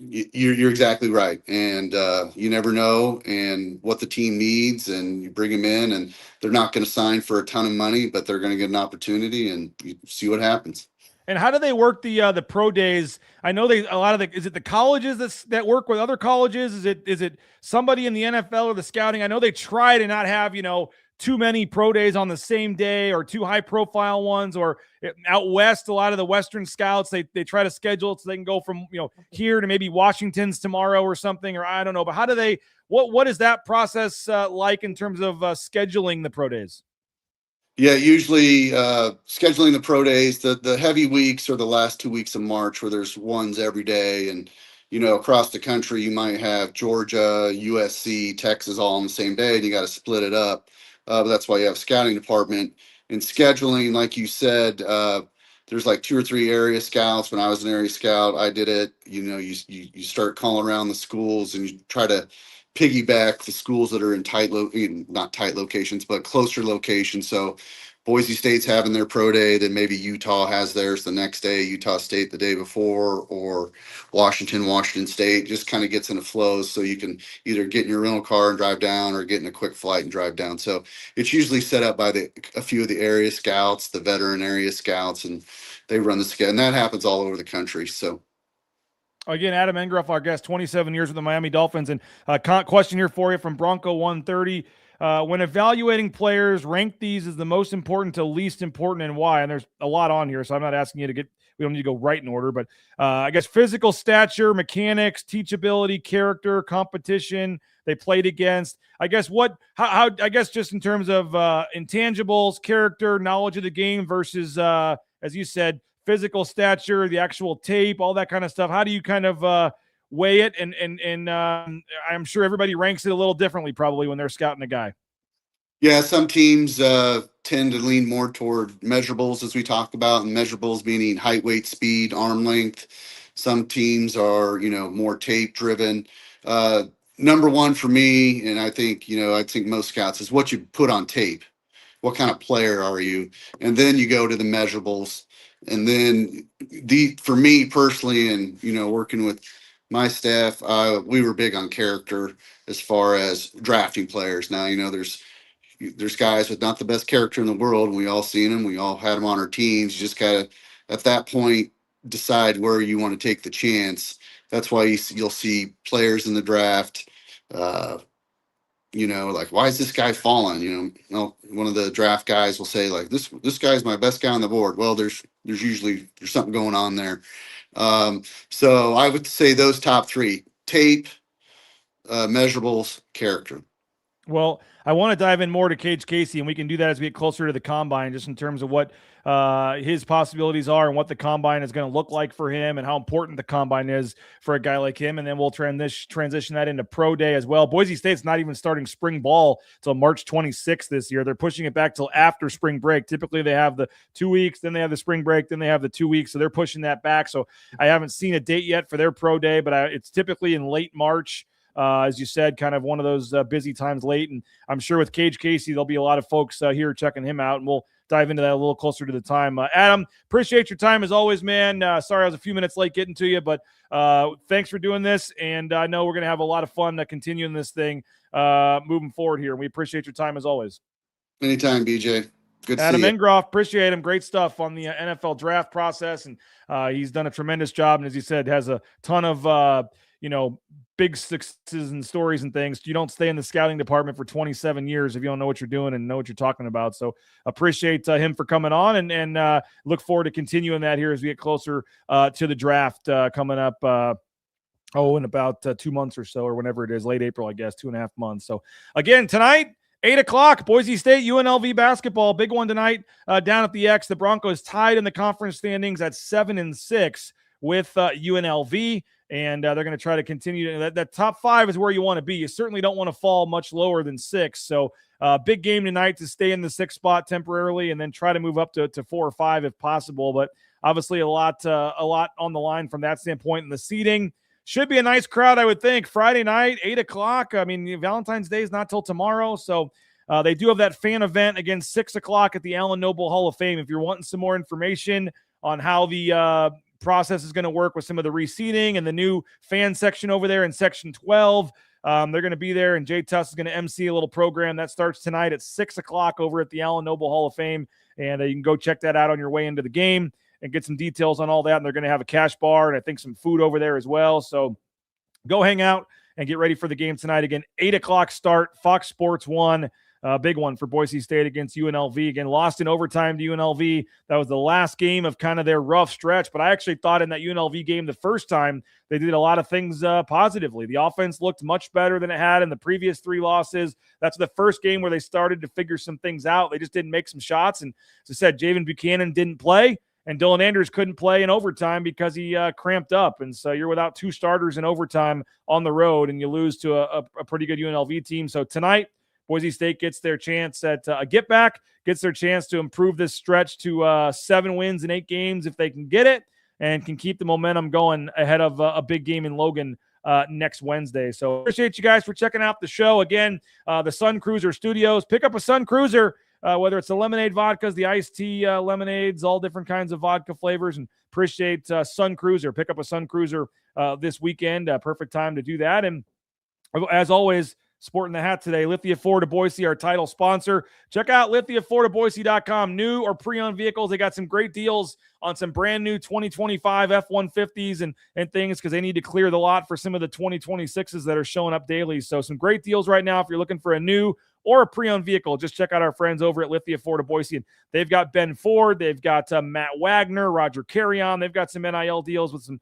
you're exactly right. And you never know and what the team needs, and you bring them in, and they're not going to sign for a ton of money, but they're going to get an opportunity, and you see what happens. And how do they work the pro days? I know is it the colleges that work with other colleges? Is it somebody in the NFL or the scouting? I know they try to not have, too many pro days on the same day or too high profile ones, or out West, a lot of the Western scouts, they try to schedule it so they can go from, here to maybe Washington's tomorrow or something, or I don't know, but how do they, what is that process like in terms of scheduling the pro days? Yeah, usually scheduling the pro days, the heavy weeks are the last 2 weeks of March where there's ones every day. And, across the country, you might have Georgia, USC, Texas all on the same day, and you got to split it up. But that's why you have a scouting department. And scheduling, like you said, there's like 2 or 3 area scouts. When I was an area scout, I did it. You start calling around the schools, and you try to piggyback the schools that are in not tight locations, but closer locations. So Boise State's having their pro day, then maybe Utah has theirs the next day, Utah State the day before, or Washington State. Just kind of gets in a flow, so you can either get in your rental car and drive down, or get in a quick flight and drive down. So it's usually set up by a few of the area scouts, the veteran area scouts, and they run the schedule. And that happens all over the country. So again, Adam Engroff, our guest, 27 years with the Miami Dolphins. And question here for you from Bronco 130. When evaluating players, rank these as the most important to least important, and why? And there's a lot on here, so I'm not asking you we don't need to go right in order, but I guess physical stature, mechanics, teachability, character, competition they played against. I guess I guess just in terms of intangibles, character, knowledge of the game versus, as you said, physical stature, the actual tape, all that kind of stuff. How do you kind of weigh it? And I'm sure everybody ranks it a little differently probably when they're scouting a guy. Yeah, some teams tend to lean more toward measurables, as we talked about, and measurables meaning height, weight, speed, arm length. Some teams are, more tape driven. Number one for me, and I think most scouts, is what you put on tape. What kind of player are you? And then you go to the measurables. And then for me personally, and, working with my staff, we were big on character as far as drafting players. Now, there's guys with not the best character in the world, and we all seen them. We all had them on our teams. You just gotta, at that point, decide where you want to take the chance. That's why you'll see players in the draft, like, why is this guy falling? One of the draft guys will say, like, this guy's my best guy on the board. Well, there's something going on there. So I would say those top 3: tape, measurables, character. Well, I want to dive in more to Cage Casey, and we can do that as we get closer to the combine, just in terms of what his possibilities are and what the combine is going to look like for him and how important the combine is for a guy like him. And then we'll transition that into pro day as well. Boise State's not even starting spring ball till March 26th this year. They're pushing it back till after spring break. Typically they have the 2 weeks, then they have the spring break, then they have the 2 weeks. So they're pushing that back. So I haven't seen a date yet for their pro day, but it's typically in late March. As you said, kind of one of those busy times late. And I'm sure with Cage Casey, there'll be a lot of folks here checking him out. And we'll dive into that a little closer to the time. Adam, appreciate your time as always, man. Sorry I was a few minutes late getting to you, but thanks for doing this, and I know we're going to have a lot of fun continuing this thing moving forward here. We appreciate your time as always. Anytime, BJ. Good to Adam see you. Engroff, appreciate him. Great stuff on the NFL draft process, and he's done a tremendous job, and as you said, has a ton of big successes and stories and things. You don't stay in the scouting department for 27 years if you don't know what you're doing and know what you're talking about. So appreciate him for coming on, and look forward to continuing that here as we get closer to the draft coming up in about 2 months or so, or whenever it is, late April, I guess, 2.5 months. So again, tonight, 8 o'clock, Boise State-UNLV basketball. Big one tonight down at the X. The Broncos tied in the conference standings at 7-6 with UNLV. And they're going to try to continue. That top 5 is where you want to be. You certainly don't want to fall much lower than 6. So big game tonight to stay in the 6th spot temporarily and then try to move up to 4 or 5 if possible. But obviously a lot on the line from that standpoint. And the seating should be a nice crowd, I would think. Friday night, 8 o'clock. I mean, Valentine's Day is not till tomorrow. So they do have that fan event again, 6 o'clock at the Allen Noble Hall of Fame. If you're wanting some more information on how the process is going to work with some of the reseating and the new fan section over there in section 12. They're going to be there, and Jay Tuss is going to MC a little program that starts tonight at 6 o'clock over at the Allen Noble Hall of Fame, and you can go check that out on your way into the game and get some details on all that. And they're going to have a cash bar and I think some food over there as well. So go hang out and get ready for the game tonight. Again, 8 o'clock start, Fox Sports 1. Big one for Boise State against UNLV. Again, lost in overtime to UNLV. That was the last game of kind of their rough stretch. But I actually thought in that UNLV game the first time they did a lot of things positively. The offense looked much better than it had in the previous 3 losses. That's the first game where they started to figure some things out. They just didn't make some shots. And as I said, Javen Buchanan didn't play. And Dylan Andrews couldn't play in overtime because he cramped up. And so you're without 2 starters in overtime on the road, and you lose to a pretty good UNLV team. So tonight, Boise State gets their chance at a get back, gets their chance to improve this stretch to 7 wins in 8 games if they can get it, and can keep the momentum going ahead of a big game in Logan next Wednesday. So appreciate you guys for checking out the show. Again, the Sun Cruiser Studios. Pick up a Sun Cruiser, whether it's the lemonade vodkas, the iced tea lemonades, all different kinds of vodka flavors, and appreciate Sun Cruiser. Pick up a Sun Cruiser this weekend. Perfect time to do that. And as always, sporting the hat today, Lithia Ford of Boise, our title sponsor. Check out lithiafordofboise.com. New or pre-owned vehicles. They got some great deals on some brand new 2025 F-150s and things because they need to clear the lot for some of the 2026s that are showing up daily. So some great deals right now if you're looking for a new or a pre-owned vehicle. Just check out our friends over at Lithia Ford of Boise. And they've got Ben Ford. They've got Matt Wagner, Roger Carrion. They've got some NIL deals with some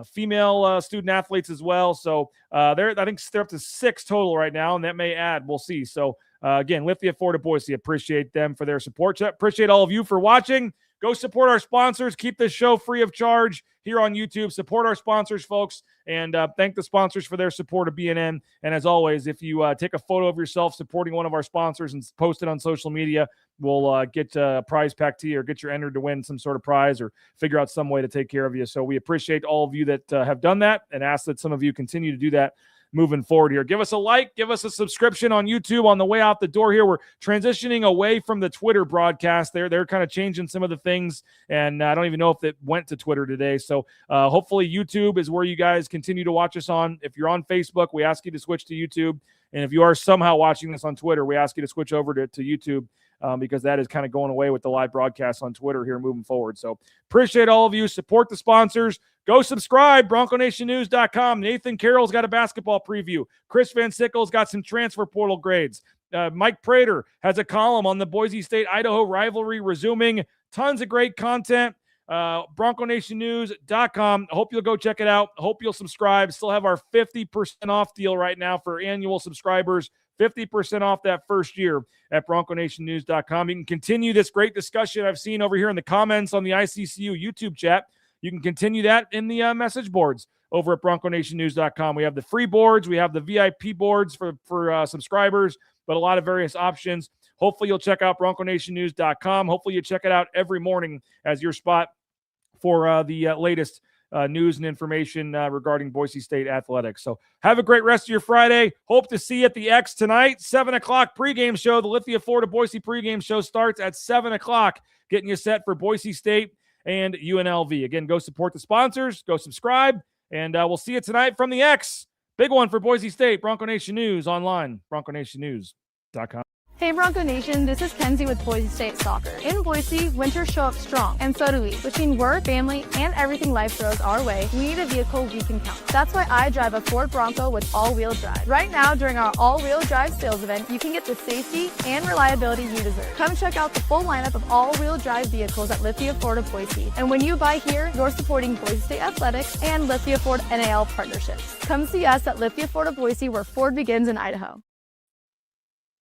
female student athletes as well. So I think they're up to 6 total right now, and that may add. We'll see. So again, Lithia Ford of Boise, appreciate them for their support. Appreciate all of you for watching. Go support our sponsors. Keep this show free of charge here on YouTube. Support our sponsors, folks, and thank the sponsors for their support of BNN. And as always, if you take a photo of yourself supporting one of our sponsors and post it on social media, we'll get a prize pack to you or get you entered to win some sort of prize or figure out some way to take care of you. So we appreciate all of you that have done that and ask that some of you continue to do that moving forward here. Give us a like, give us a subscription on YouTube on the way out the door here. We're transitioning away from the Twitter broadcast. They're kind of changing some of the things, and I don't even know if it went to Twitter today. So hopefully YouTube is where you guys continue to watch us on. If you're on Facebook, we ask you to switch to YouTube. And if you are somehow watching this on Twitter, we ask you to switch over to YouTube because that is kind of going away with the live broadcast on Twitter here moving forward. So appreciate all of you. Support the sponsors. Go subscribe, BroncoNationNews.com. Nathan Carroll's got a basketball preview. Chris Van Sickle's got some transfer portal grades. Mike Prater has a column on the Boise State-Idaho rivalry resuming. Tons of great content. BroncoNationNews.com. I hope you'll go check it out. I hope you'll subscribe. Still have our 50% off deal right now for annual subscribers. 50% off that first year at BroncoNationNews.com. You can continue this great discussion I've seen over here in the comments on the ICCU YouTube chat. You can continue that in the message boards over at BroncoNationNews.com. We have the free boards. We have the VIP boards for subscribers, but a lot of various options. Hopefully you'll check out BroncoNationNews.com. Hopefully you check it out every morning as your spot for the latest news and information regarding Boise State athletics. So have a great rest of your Friday. Hope to see you at the X tonight. 7 o'clock pregame show. The Lithia Florida Boise pregame show starts at 7 o'clock, getting you set for Boise State and UNLV. Again, go support the sponsors, go subscribe, and we'll see you tonight from the X. Big one for Boise State. Bronco Nation News online, bronconationnews.com. Hey Bronco Nation, this is Kenzie with Boise State Soccer. In Boise, winters show up strong, and so do we. Between work, family, and everything life throws our way, we need a vehicle we can count. That's why I drive a Ford Bronco with all-wheel drive. Right now, during our all-wheel drive sales event, you can get the safety and reliability you deserve. Come check out the full lineup of all-wheel drive vehicles at Lithia Ford of Boise. And when you buy here, you're supporting Boise State Athletics and Lithia Ford NAL partnerships. Come see us at Lithia Ford of Boise, where Ford begins in Idaho.